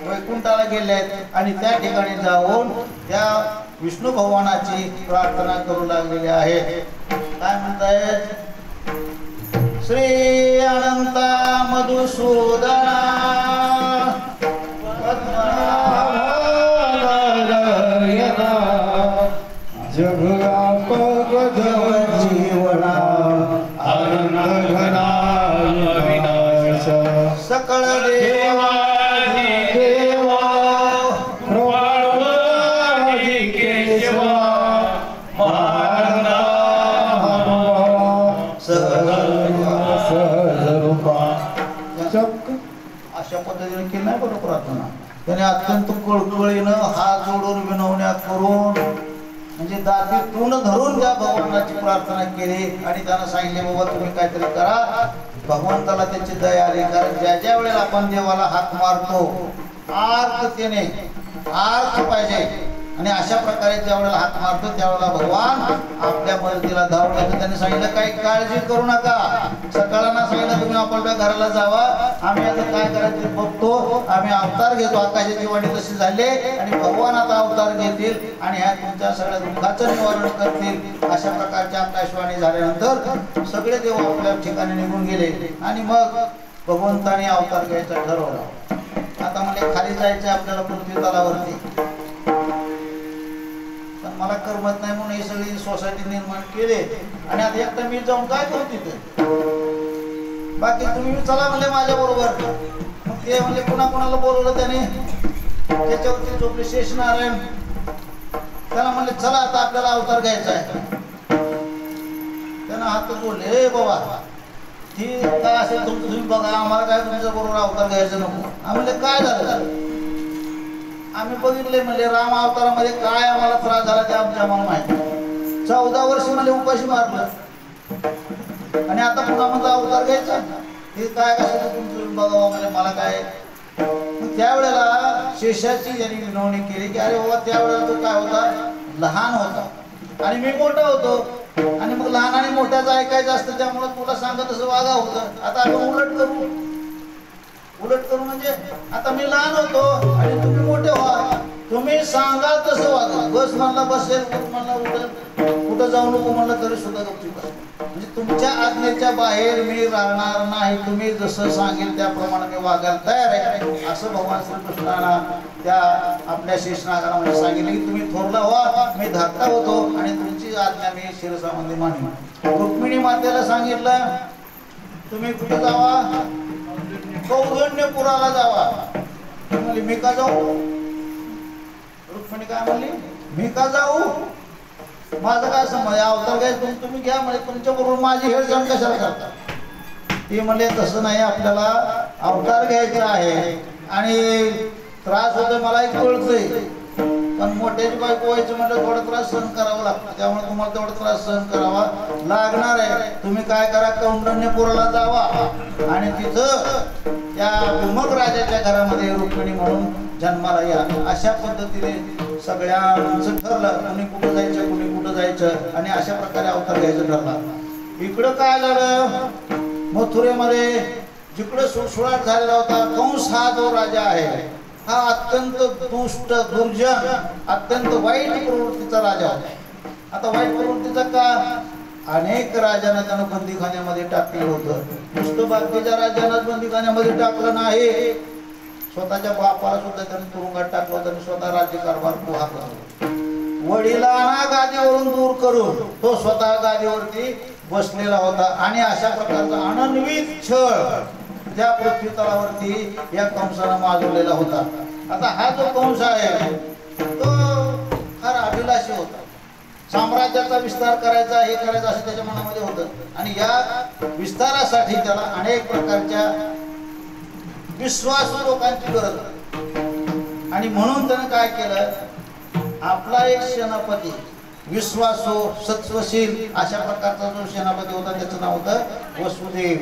वैकुंठाला गेलेत आणि त्या ठिकाणी जाऊन त्या विष्णू भगवानाची प्रार्थना करू लागलेली आहे. काय म्हणतायत श्री अनंता मधुसूदना जगव्यापक जीवना आनंद घना विनाश सकळ देवा देवा प्रवाळवादी केशवा महानंदा सहजरूपा. अशा पद्धतीने केली नाही बरं प्रार्थना. त्याने अत्यंत कळकळीनं हात जोडून विनवण्या करून म्हणजे दातीतून धरून त्या भगवानाची प्रार्थना केली आणि त्यांना सांगितले बाबा तुम्ही काहीतरी करा. भगवंताला त्याची दया आली कारण ज्या ज्या वेळेला आपण देवाला हाक मारतो आर्ततेने आर्थ पाहिजे आणि अशा प्रकारे ज्या वेळेला हाक मारतो त्यावेळेला भगवान आपल्या मदतीला धावून येतो. त्यांनी सांगितलं काही काळजी करू नका. सकाळना सांगितलं तुम्ही आपल्या घराला जावा आम्ही आता काय करायचं बघतो. आम्ही अवतार घेतो आकाशाची वाणी तशी झाली आणि भगवान आता अवतार घेतील आणि ह्या तुमच्या सगळ्या दुःखाचं निवारण करतील. अशा प्रकारची आकाशवाणी झाल्यानंतर सगळे देव आपल्या ठिकाणी निघून गेले आणि मग भगवंताने अवतार घ्यायचा ठरवला. आता म्हणजे खाली जायचं आपल्याला पृथ्वी तलावरती पण मला करमत नाही म्हणून ही सगळी सोसायटी निर्माण केले आणि आता एकटा मी जाऊन काय करू तिथे बाकी तुम्ही चला म्हणले माझ्या बरोबर. मग ते म्हणजे कुणा कुणाला बोलवलं त्याने त्याच्यावरती झोपले शेषनारायण त्याला म्हणले चला आता आपल्याला अवतार घ्यायचा आहे. त्यानं हात जोडले बाबा ठीक काय असेल तुमचं तुम्ही बघा आम्हाला काय तुमच्या बरोबर अवतार घ्यायचं नको. आम्ही काय झालं आम्ही बघितले म्हणजे राम अवतारामध्ये काय आम्हाला त्रास झाला ते आम्हाला माहिती. 14 वर्ष म्हणजे उपाशी मारलं आणि आता पुन्हा माझा अवतार घ्यायचा हे काय कसं तुमचं बघावं म्हणजे मला काय. त्यावेळेला शेषाची ज्यांनी विनवणी केली की अरे बाबा त्यावेळेला तो काय होता लहान होता आणि मी मोठा होतो आणि मग लहान आणि मोठ्याचं ऐकायचं असतं त्यामुळे तुला सांगत तसं वागा होतं. आता आपण उलट करू म्हणजे आता मी लहान होतो आणि तुम्ही मोठे व्हा तुम्ही सांगाल तसं वागा. बस म्हणला बसेल म्हणला उठेल कुठं जाऊ नको म्हणलं तरी सुद्धा गपचूप म्हणजे तुमच्या आज्ञेच्या बाहेर मी राहणार नाही. तुम्ही जसं सांगेल त्याप्रमाणे मी वागायला तयार आहे असं भगवान श्रीकृष्णांना त्या आपल्या शेषनागाला म्हणजे सांगितलं की तुम्ही थोरला व्हा मी धाकटा होतो आणि तुमची आज्ञा मी शिरसामध्ये मानली. रुक्मिणी मातेला सांगितलं तुम्ही कुठे जावा कौंडिण्यपुराला जावा. म्हणली मी का जाऊ. रुक्मिणी काय म्हणली मी का जाऊ माझं काय समज अवतार घ्यायचं तुम्ही घ्या म्हणजे तुमच्या बरोबर माझी हेळसांड कशाला करता. ते म्हणले तसं नाही आपल्याला अवतार घ्यायचा आहे आणि त्रास होतोय मला एक कळतंय पण मोठ्याची बायको व्हायचं म्हणजे थोडा त्रास सहन करावा लागतो त्यामुळे तुम्हाला तेवढा त्रास सहन करावा लागणार आहे. तुम्ही काय करा कौंडिण्यपुराला जावा आणि तिथं त्या विमुख राजाच्या घरामध्ये रुक्मिणी म्हणून जन्माला या. अशा पद्धतीने सगळ्यांचं ठरलं कुणी कुठं जायचं कुणी कुठं जायचं आणि अशा प्रकारे अवतार घ्यायचं ठरलं. इकडं काय झालं मथुरेमध्ये जिकडं सुळसुळाट झालेला होता कंस हा जो राजा आहे हा अत्यंत दुष्ट दुर्जन अत्यंत वाईट प्रवृत्तीचा राजा होता. आता वाईट प्रवृत्तीचा का अनेक राजांना त्यानं बंदीखान्यामध्ये टाकलेलं होतं. नुसतं बाकीच्या राजांनाच बंदीखान्यामध्ये टाकलं नाही स्वतःच्या बापाला सुद्धा त्यांनी तुरुंगात टाकलं होतं आणि स्वतः राज्यकारभार पुढे वडिलांना गादीवरून दूर करून तो स्वतः गादीवरती बसलेला होता आणि अशा प्रकारचा अनन्वित छळ त्या पृथ्वी तळावरती या कंसानं माजवलेला होता. आता हा जो कंस आहे तो फार अभिलाषी होता. साम्राज्याचा विस्तार करायचा, हे करायचं असं त्याच्या मनामध्ये होतं. आणि या विस्तारासाठी त्याला अनेक प्रकारच्या विश्वासू लोकांची गरज होती. आणि म्हणून त्यानं काय केलं, आपला एक सेनापती विश्वासू सत्वशील अशा प्रकारचा जो सेनापती होता त्याचं नाव होतं वसुदेव.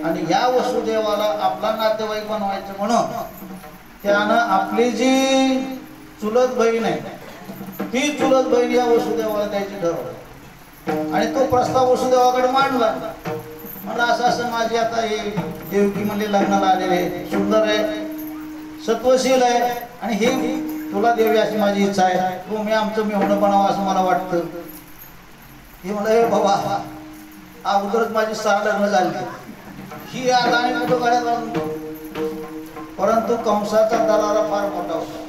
आणि या वसुदेवाला आपला नातेवाईक बनवायचं म्हणून त्यानं आपली जी चुलत बहीण आहे ती चुलत बहीण या वसुदेवाला द्यायची ठरवलं. आणि तो प्रस्ताव वसुदेवाकडे मांडला. मला असं असं माझी आता हे देवकी म्हणजे लग्नाला आलेले सुंदर आहे, सत्वशील आहे, आणि हे तुला देवी अशी माझी इच्छा आहे, तू मी आमचं मेहुणं बनावं असं मला वाटतं. हे म्हणलं, हे बाबा अगोदरच माझी 6 लग्न झाली, ही आता आणि कुठं गळ्यात घालून. परंतु कंसाचा दरारा फार मोठा होता,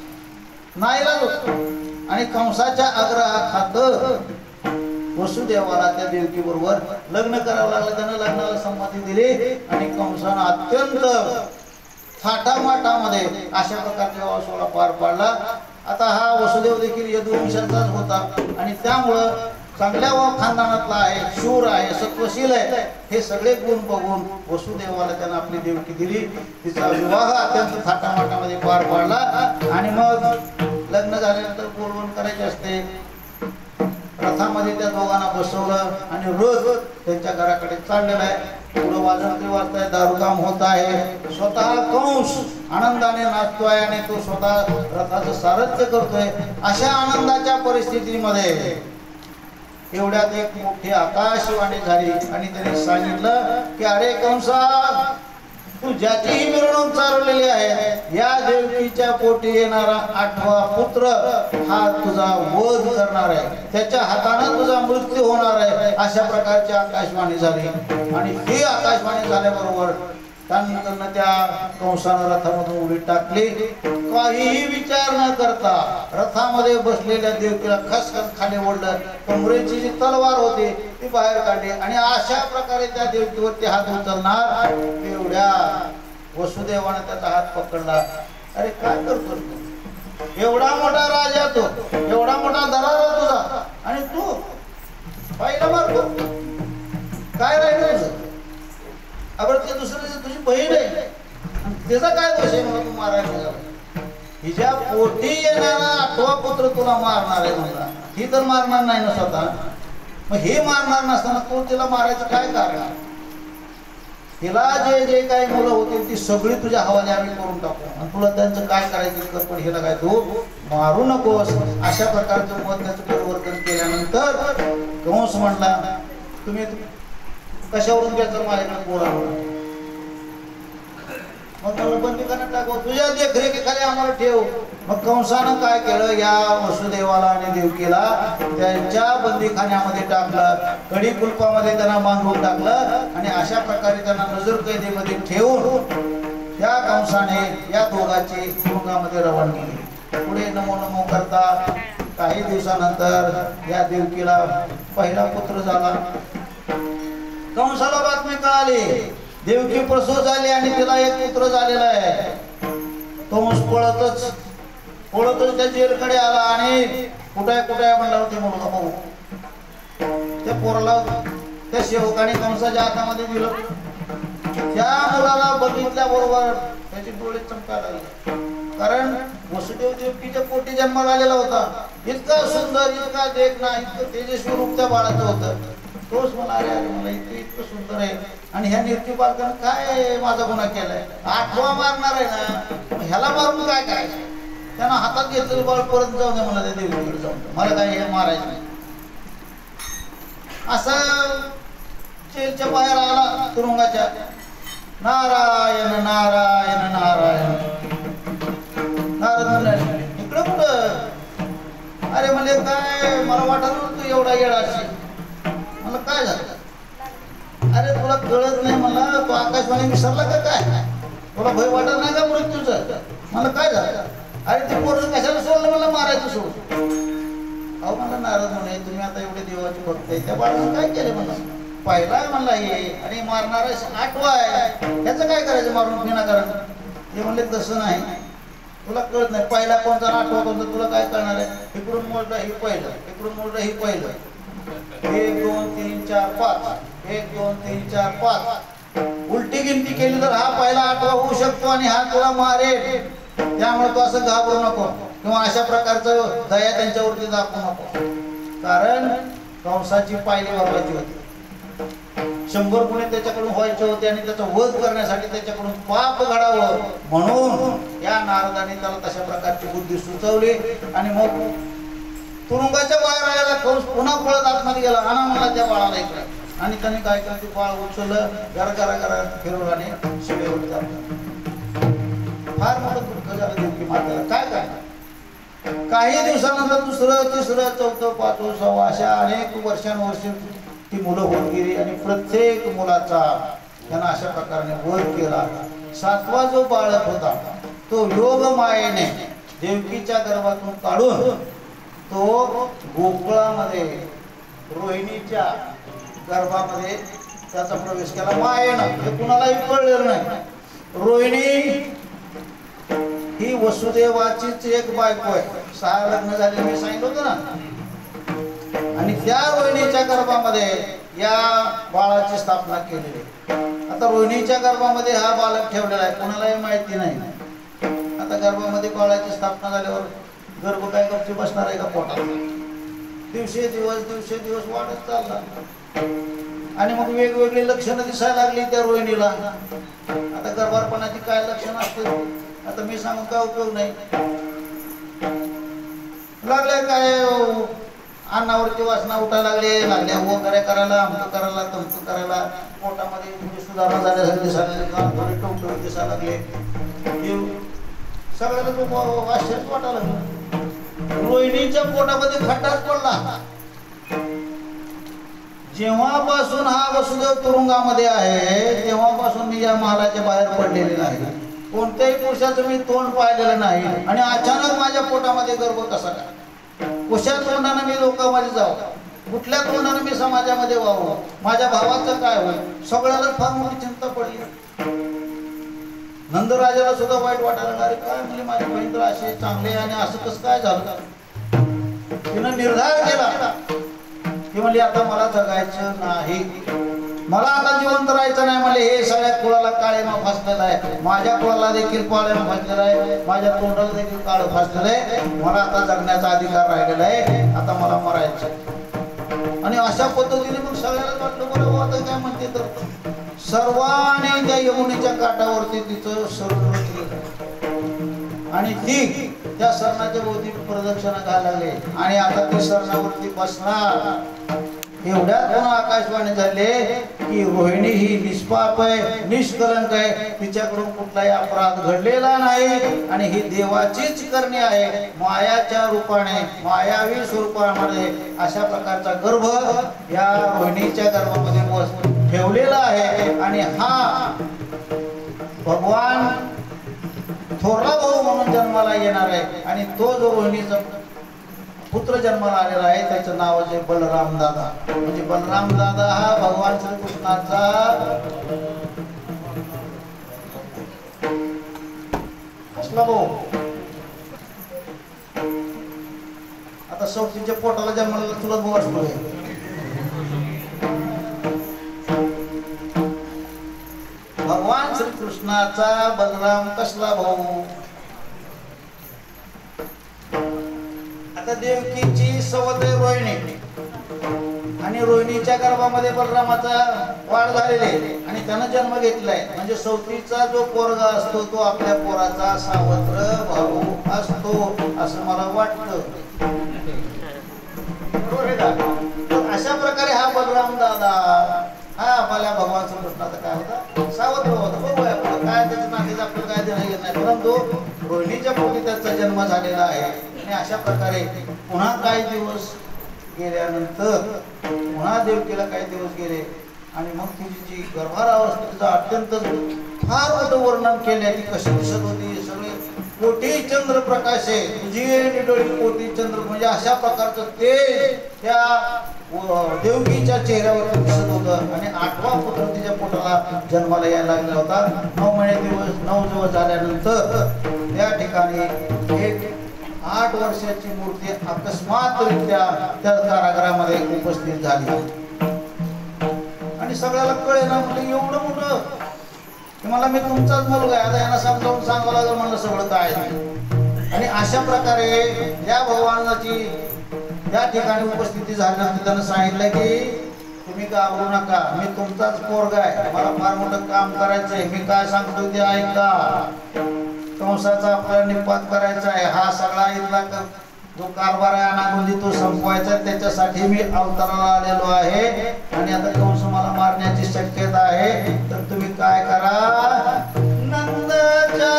नाईलाज होता. आणि कंसाच्या आग्रहाखातर वसुदेवाला त्या देवकी बरोबर लग्न करावं लागलं. त्यानं लग्नाला संमती दिली आणि कंसानं अत्यंत थाटामाटामध्ये अशा प्रकारचा विवाह सोहळा पार पाडला. आता हा वसुदेव देखील यदुवंशाचाच होता आणि त्यामुळं चांगल्या खानदानातला आहे, शूर आहे, सत्वशील आहे. हे सगळे गुण बघून वसुदेवाला त्यानं आपली देवकी दिली. तिचा विवाह अत्यंत थाटामाटामध्ये पार पाडला. आणि मग लग्न झाल्यानंतर बोलवण करायचे असते. रथामध्ये त्या दोघांना बसवलं आणि रोज त्यांच्या घराकडे चाललेला आहे. पुढं वाजंत्री वाजताय, दारूकाम होत आहे. स्वतः कंस आनंदाने नाचतोय आणि तो स्वतः रथाचं सारथ्य करतोय. अशा आनंदाच्या परिस्थितीमध्ये एवढ्यात एक मोठी आकाशवाणी झाली आणि त्याने सांगितलं की अरे कंसा, तू ज्याचीही मिरवणूक चालवलेली आहे, या देवकीच्या पोटी येणारा 8वा पुत्र हा तुझा वध करणार आहे, त्याच्या हाताने तुझा मृत्यू होणार आहे. अशा प्रकारची आकाशवाणी झाली. आणि ही आकाशवाणी झाल्याबरोबर त्यानंतर त्या कंसानं रथामधून उडी टाकली. काहीही विचार न करता रथामध्ये बसलेल्या देवकीला खसखस खाली ओढलं. कमरेची जी तलवार होती ती बाहेर काढली आणि अशा प्रकारे त्या देवकीवरती हात उचलणार एवढ्या वसुदेवाने त्याचा हात पकडला. अरे काय करतो, एवढा मोठा राजा तो, एवढा मोठा दरारा तुझा, आणि तू पहिला मारतो, काय राहिलं तुझं? अगर ते दुसऱ्याची तुझी बहीण आहे, त्याचा काय दोष आहे मला तू मारायला? हिच्या पोटी येणारा 8वा पुत्र तुला मारणार आहे म्हणला. ही तर मारणार नाही ना स्वतः, मग हे मारणार नसताना तू तिला मारायचं काय कारण? तिला जे जे काही मुलं होती ती सगळी तुझ्या हवाले आम्ही करून टाकू आणि तुला त्यांचं काय करायचं कर, पण हिला काय तू मारू नकोस. अशा प्रकारचं मत त्याचं परिवर्तन केल्यानंतर कंस म्हणला, तुम्ही कशावरून घ्यायचं माझ्याकडे बोला. मग मला बंदीखान्यात टाकव, तुझ्या देखरेखीखाली आम्हाला ठेव. मग कंसानं काय केलं, या वसुदेवाला आणि देवकीला त्यांच्या बंदीखान्यामध्ये टाकलं, कडी कुलपामध्ये त्यांना बांधून टाकलं आणि अशा प्रकारे त्यांना नजर कैदेमध्ये ठेवून त्या कंसाने या दोघांची तुरुंगामध्ये रवानगी केली. पुढे नमो नमो करता काही दिवसानंतर या देवकीला पहिला पुत्र झाला. कंसाला बातमी कळाली, देवकी प्रसूत झाली आणि तिला एक पुत्र झालेला आहे. कंस पळतच त्या जेलकडे आला आणि कुठे म्हणला होते मुलगा भाऊ. त्या पोराला त्या सेवकाने कंसाच्या हातामध्ये दिलं. त्या मुलाला बघितल्याबरोबर त्याचे डोळे चमकायला लागले, कारण वसुदेव देवकीच्या पोटी जन्माला आलेला होता. इतका सुंदर, इतका देखणा, इतकं तेजस्वी रूप त्या बाळाचं होतं. तोच मला अरे मला इतकं सुंदर आहे आणि ह्या निर्ती बालकानं काय माझा गुन्हा केलाय? 8वा मारणार आहे ना, ह्याला मारून काय करायचं? त्यांना हातात घेतलेलं बाळ परत जाऊ दे, मला त्या देवीकडे जाऊन दे, मला काय हे मारायचं नाही. असं जेलच्या बाहेर आला तुरुंगाच्या, नारायण नारायण नारायण. नारद म्हणाले, इकडं कुठं? अरे म्हणजे काय, मला वाटत नव्हतं तू एवढा येडा असेल. मला काय झालं? अरे तुला कळत नाही, मला तू आकाशवाणी विसरला का काय? तुला भय वाटत नाही का मृत्यूचं? मला काय झालं? अरे ते पोरं कशाला सोडलं मला मारायचं सोड? अहो मला नारद म्हणे, तुम्ही आता एवढे देवाचे भक्त आहे, त्या बाळानं काय केलं म्हणा? पहिला म्हणला हे आणि मारणारा 8वा आहे, त्याचं काय करायचं मारून विनाकारण? ते म्हणले तसं नाही, तुला कळत नाही पहिला कोणता आठवा कोणता तुला काय कळणार आहे. इकडून मोजलं ही पहिलं, इकडून मोजलं ही पहिलं. 1 2 3 4 5, 1 2 3 4 5. उलटी गिनती केली तर हा पहिला आठवा होऊ शकतो आणि हा तुला मारेल. त्यामुळे तू असं घाबरू नको किंवा अशा प्रकारचं दया त्यांच्यावरती दाखवू नको. कारण कंसाची पायरी वापरायची होती. 100 गुन्हे त्याच्याकडून व्हायचे होते आणि त्याचा वध करण्यासाठी त्याच्याकडून पाप घडावं म्हणून या नारदाने त्याला तशा प्रकारची बुद्धी सुचवली. आणि मग तुरुंगाच्या बाहेर आलेला कंस पुन्हा पळत आतमध्ये गेला. आणा मला त्या बाळाला इकडे. आणि त्याने काय केलं ते बाळ उचललं, घरा फिरवलं आणि शिवेवर टाकलं. फार मोठं दुःख झालं देवकी मातेला. काय करणार. काही दिवसानंतर दुसरं तिसरं चौथं पाचवं सहावं अशा अनेक वर्षानुवर्षे ती मुलं होत गेली आणि प्रत्येक मुलाचा त्यांना अशा प्रकारे वध केला. 7वा जो बाळक होता तो योग मायेने देवकीच्या गर्भातून काढून तो गोकुळामध्ये रोहिणीच्या गर्भामध्ये त्याचा प्रवेश केला मायेनं. हे कुणालाही कळलेलं नाही. रोहिणी ही वसुदेवाचीच एक बायको आहे. 6 लग्न झाले मी सांगितलं होतं ना. आणि त्या रोहिणीच्या गर्भामध्ये या बाळाची स्थापना केलेली. आता रोहिणीच्या गर्भामध्ये हा बालक ठेवलेला आहे, कोणालाही माहिती नाही. आता गर्भामध्ये बाळाची स्थापना झाल्यावर गर्भ काय गपची बसणार आहे का पोटात. दिवसेदिवस वाढत चालला. आणि मग वेगवेगळी लक्षणं दिसायला लागली त्या रोहिणीला. आता गर्भारपणाची काय लक्षणं असतील आता मी सांगून काय उपयोग नाही. लागले काय अन्नावरती वासना उठायला लागल्या वगैरे करायला, अमकं करायला, तमकं करायला. पोटामध्ये थोडी सुधारणा झाल्यासारखी दिसायला लागली, थोडी टवटवीत दिसायला लागले. सगळ्याला तो आश्चर्य वाटायला लागलं. रोहिणीच्या पोटामध्ये खड्डाच पडला. जेव्हापासून हा वसुदेव तुरुंगामध्ये आहे तेव्हापासून मी या महालाच्या बाहेर पडलेले नाही. कोणत्याही पुरुषाचं मी तोंड पाहिलेलं नाही. आणि अचानक माझ्या पोटामध्ये गर्भ कसा काय. कशा तोंडाने मी लोकांमध्ये जावं, कुठल्या तोंडाने मी समाजामध्ये व्हावं, माझ्या भावाचं काय होईल. सगळ्याला फार मोठी चिंता पडली. नंदराजाला सुद्धा वाईट वाटायला लागले. काय म्हणजे माझी बहीण तर अशी चांगली आणि असं कसं काय झालं. तिनं निर्धार केला की म्हणजे आता मला जगायचं नाही, मला आता जिवंत राहायचं नाही. म्हणजे हे सगळ्या कुळाला काळेमा फासलेला आहे, माझ्या कुळाला देखील काळेमा फासलेला आहे, माझ्या तोंडाला देखील काळं फासलेलं आहे. मला आता जगण्याचा अधिकार राहिलेला आहे, आता मला मरायचं. आणि अशा पद्धतीने मग सगळ्याला वाटलं बरं आता काय म्हणते तर सर्वांनी त्या यमुनेच्या काठावरती तिचं सरोवर केलं आणि ती त्या सरणाच्या भोवती प्रदक्षिणा घालायला लागले. आणि आता ती सरणावरती बसणार. एवढ्यात पुन्हा आकाशवाणी झाले की रोहिणी ही निष्पाप आहे, निष्कलंक आहे, तिच्याकडून कुठलाही अपराध घडलेला नाही आणि ही देवाचीच करणी आहे. मायाच्या रूपाने, मायावी स्वरूपामध्ये अशा प्रकारचा गर्भ या रोहिणीच्या गर्भामध्ये ठेवलेला आहे. आणि हा भगवान थोरला भाऊ म्हणून जन्माला येणार आहे. आणि तो जो रोहिणीचा पुत्र जन्माला आलेला आहे त्याचं नाव आहे बलराम दादा. म्हणजे बलराम दादा हा भगवान श्रीकृष्णाचा कसला भाऊ. आता सौतीच्या पोटाला जन्माला तुला भाऊ असतो. भगवान श्रीकृष्णाचा बलराम कसला भाऊ. आता देवकीची सवत आहे रोहिणी आणि रोहिणीच्या गर्भामध्ये बलरामाचा वाढ झालेली आहे आणि त्यानं जन्म घेतलाय. म्हणजे सौतीचा जो पोरगा असतो तो आपल्या पोराचा सावत्र भाऊ असतो असं मला वाटतं. बरोबर आहे का. तर अशा प्रकारे हा बलराम दादा हा आपल्या भगवान श्रीकृष्णाचा काय होता सावत्र होता. बरोबर आहे. काय त्याच्या नातीचं आपल्याला काय देणं घेत नाही, परंतु रोहिणीच्या पोटी त्याचा जन्म झालेला आहे. आणि अशा प्रकारे पुन्हा काही दिवस गेल्यानंतर पुन्हा देवकीला काही दिवस गेले आणि मग तिची जी गर्भावस्थेचं अत्यंत फार मोठं वर्णन केले. ती कशी दिसत होती. सगळे कोटी चंद्र प्रकाश आहे, तुझी डोळी कोटी चंद्र. म्हणजे अशा प्रकारचं ते त्या देवकीच्या चेहऱ्यावर दिसत होतं. आणि 8वा पुत्र तिच्या पोटाला जन्माला यायला लागला होता. 9 दिवस झाल्यानंतर त्या ठिकाणी एक 8 वर्षाची मूर्ती अकस्मातरित्या त्या कारागृहामध्ये उपस्थित झाली आणि सगळ्याला कळेना म्हणजे एवढं मोठं की मला मी तुमचाच मुलगा आहे, आता यांना समजावून सांगावं लागेल मला सगळं काय. आणि अशा प्रकारे या भगवानाची त्या ठिकाणी उपस्थिती झाल्यानंतर त्यानं सांगितलं की तुम्ही घाबरू नका, मी तुमचाच पोरगा आहे, मला फार मोठं काम करायचंय, मी काय सांगतो ते ऐका. कंसाचा आपल्याला निपात करायचा आहे, हा सगळा इथला जो कारभार आहे अनागोंदी तो संपवायचा, त्याच्यासाठी मी अवताराला आलेलो आहे. आणि आता कंस मला मारण्याची शक्यता आहे, तर तुम्ही काय करा, नंदाच्या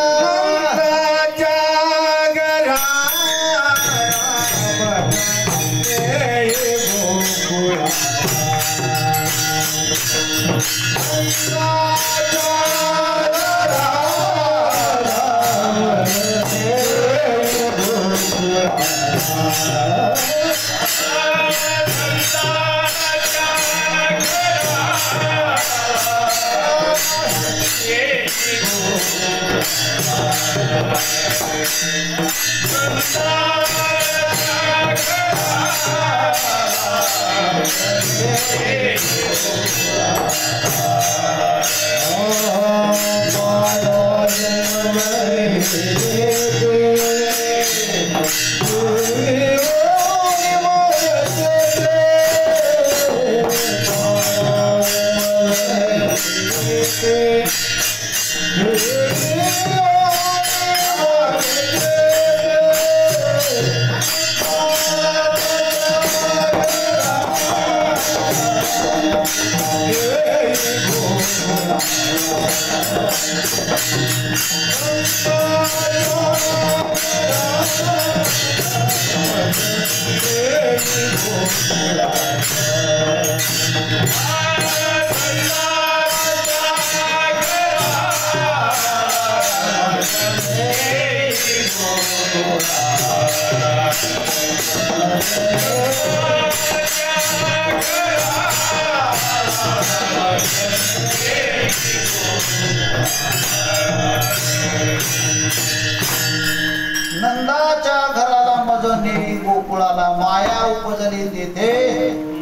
नंदाच्या घराला मजनेरी, गोकुळाला माया उपजली, तेथे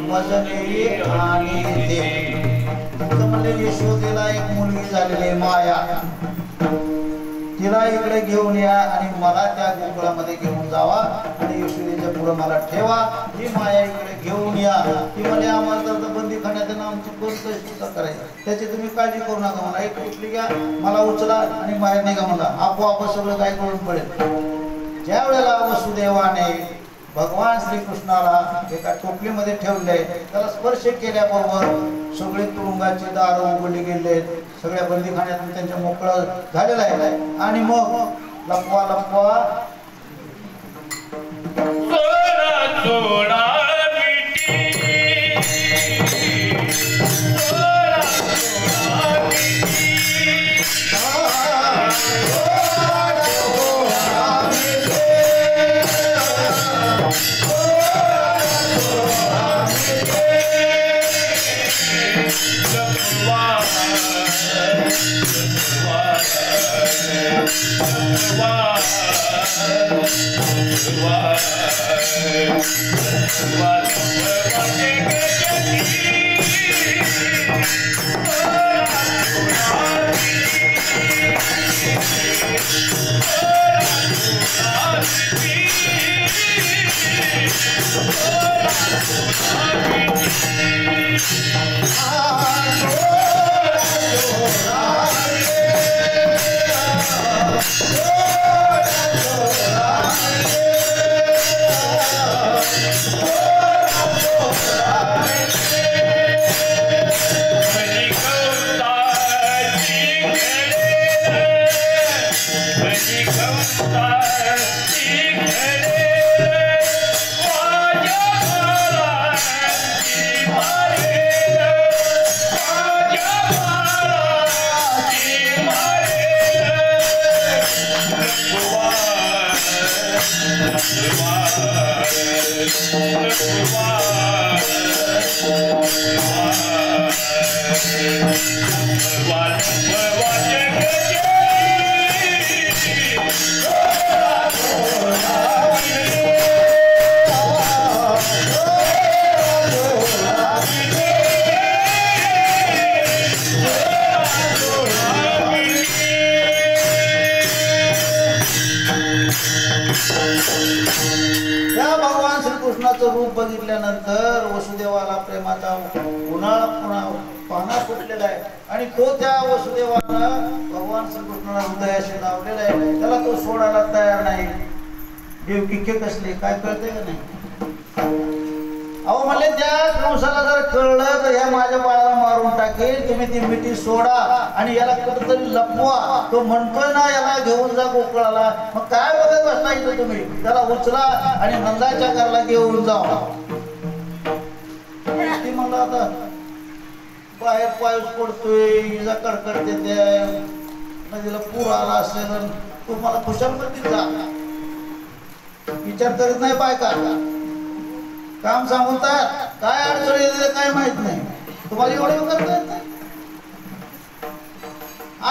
मजनेरी आणि म्हणजे यशोदेला एक मुलगी झालेली माया, तिला इकडे घेऊन या आणि मला त्या गोकुळामध्ये घेऊन जावा आणि यशोदेच्या पुढे मला ठेवा. ही माया इकडे घेऊन या. ती म्हणजे आम्हाला तर बंदीखान्यात आमची कोणतं सुद्धा करायचं, त्याची तुम्ही काळजी करू नका, मला एक कुठली घ्या, मला उचला आणि बाहेर निघा, मला आपोआप सगळं काय करून पडेल. ज्या वेळेला वसुदेवाने भगवान श्रीकृष्णाला एका टोपलीमध्ये ठेवले, त्याला स्पर्श केल्याबरोबर सगळे तुरुंगाचे दार उघडले गेले, सगळ्या बंदीखान्यातून त्यांच्या मोकळं झालेलं आहे. आणि मग लपवा लपवा What त्या भगवान श्रीकृष्णाचं रूप बघितल्यानंतर वसुदेवाला प्रेमाचा उन्हाळा पाहणा फुटलेला आहे आणि तो त्या वसुदेवानं भगवान श्रीकृष्णाला हृदयाशी लावलेला आहे. त्याला तो सोडायला तयार नाही. देवकी कसले काय कळते का नाही? अहो म्हणले त्या कंसाला जर कळलं तर ह्या माझ्या बाळाला मारून टाकेल. तुम्ही ती मिठी सोडा आणि याला कुठंतरी लपवा. तो म्हणतोय ना याला घेऊन जा गोकुळाला. मग काय बघत बसला इथं तुम्ही? त्याला उचला आणि नंदाच्या घराला घेऊन जा. ती म्हणलं आता बाहेर पाऊस पडतोय, इजा कडकड देते, नदीला पूर आला असेल, तुम्हाला खुशालपट्टीत जा. विचार करीत नाही बायका. काम सांगून काय अडचण येते काय माहित नाही. तुम्हाला एवढं करता येत नाही.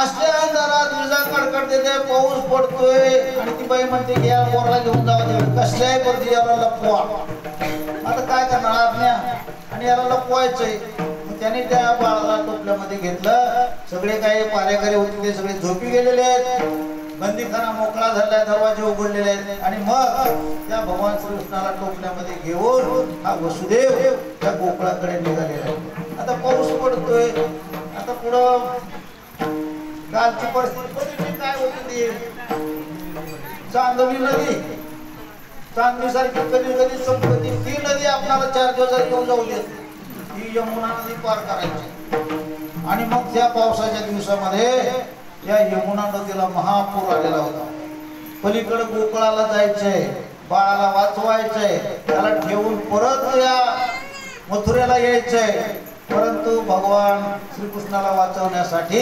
असल्या अंधारात विजा कडकड देते, पाऊस पडतोय आणि ती बाई म्हणते की या पोराला घेऊन जावं. कसल्याही पडते याला लपवा. आता काय करणार आज्ञा आणि याला लपवायचंय. त्याने त्या बाळाला टोपल्यामध्ये घेतलं. सगळे काही पारेकरी होते ते सगळे झोपी गेलेले आहेत. बंदीखाना मोकळा झालाय, दरवाजे उघडलेले आहेत आणि मग त्या भगवान श्रीकृष्णाला टोपल्यामध्ये घेऊन हा वसुदेव त्या गोकुळाकडे निघालेला आहे. आता पाऊस पडतोय. आता पुढं कालची परिस्थिती काय होती? चांदणी नदी, चांदणी सारखी कधी कधी संपत्ती ती नदी आपल्याला 4 दिवस येऊन जाऊ देत. ही यमुना नदी पार करायची आणि मग त्या पावसाच्या दिवसामध्ये या यमुना नदीला महापूर आलेला होता. पलीकडे गोकुळाला जायचंय, बाळाला वाचवायचंय, त्याला ठेवून परत या मथुरेला यायचंय. परंतु भगवान श्रीकृष्णाला वाचवण्यासाठी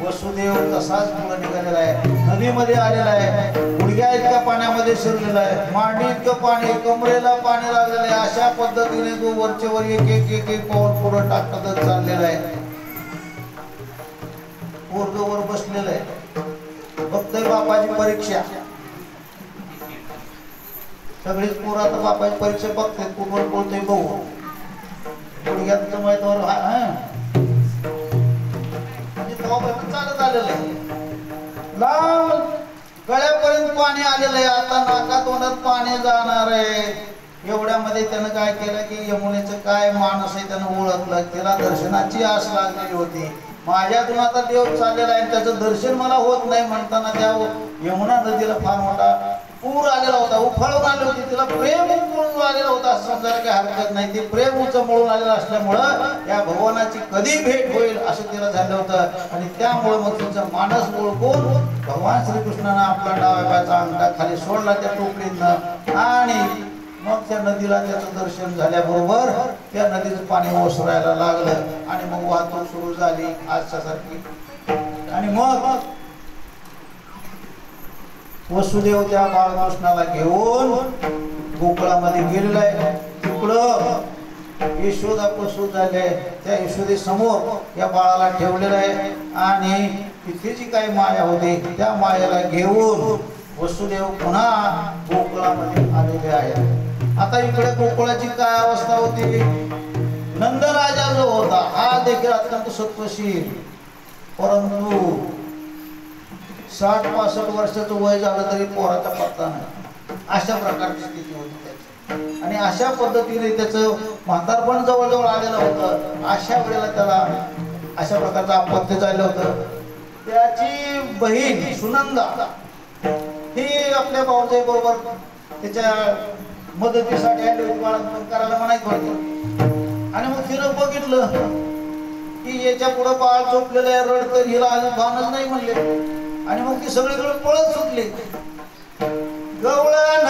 वसुदेव तसाच पुढे निघालेला आहे. नदीमध्ये आलेला आहे, गुडघ्या इतक्या पाण्यामध्ये शिरलेला आहे, मांडी इतकं पाणी, कमरेला पाणी लागलेलं आहे. अशा पद्धतीने तो वरचे वर एक पाऊल पुढे टाकतच चाललेला आहे. पोरगवर बसलेलं आहे, बघतोय बापाची परीक्षा. सगळीच पोरं आता बापाची परीक्षा बघतात. कुठवर बोलतोय बघू गुडघ्यात माहितीवर म्हणजे चालत आलेलं आहे. लाल गळ्यापर्यंत पाणी आलेलं आहे. आता नाका तोंडात पाणी जाणार आहे. एवढ्यामध्ये त्यानं काय केलं की यमुनेचं काय माणूस आहे त्यानं ओळखलं. तिला दर्शनाची आस लागलेली होती. माझ्यातून आता देव चाललेला आहे, त्याचं दर्शन मला होत नाही म्हणताना त्या यमुना नदीला फार मोठा पूर आलेला होता. उफाळून आली होती. तिला प्रेम उचमळून आलेला होता असं समजायला काही हरकत नाही. ते प्रेम उचमळून आलेलं असल्यामुळं या भगवानाची कधी भेट होईल असं तिला झालं होतं आणि त्यामुळे मग तिचं मानस ओळखून भगवान श्रीकृष्णानं आपला डाव्या पायाचा अंगठा खाली सोडला त्या टोपलीतनं आणि मग त्या नदीला त्याचं दर्शन झाल्याबरोबर त्या नदीचं पाणी ओसरायला लागलं आणि मग वाहतूक सुरू झाली आजच्या सारखी. आणि मग वसुदेव त्या बाळकृष्णाला घेऊन गोकुळामध्ये गेलेला आहे. तिकडं यशोदा प्रसूत झाले. त्या यशोदे समोर या बाळाला ठेवलेलं आहे आणि तिथे जी काही माया होती त्या मायाला घेऊन वसुदेव पुन्हा गोकुळामध्ये आलेले आहेत. आता इकडे गोकुळाची काय अवस्था होती? नंदराजा जो होता हा देखील अत्यंत सत्वशील, परंतु 60-65 वर्षाचं वय झालं तरी पोराचा पत्ता नाही. अशा प्रकारची स्थिती होती त्याची आणि अशा पद्धतीने त्याचं म्हातारपण जवळजवळ आलेलं होतं. अशा वेळेला त्याला अशा प्रकारचं अपत्य झालं होतं. त्याची बहीण सुनंदा ही आपल्या भाऊजाई बरोबर त्याच्या मदतीसाठी आली होती. बाळंतपण करायला म्हणायचं होतं आणि मग तिनं बघितलं की याच्या पुढं बाळ झोपलेलं आहे, रडतं, हिला अजून भानच नाही म्हणले आणि मग ती सगळीकडे पळत सुटली. गवळण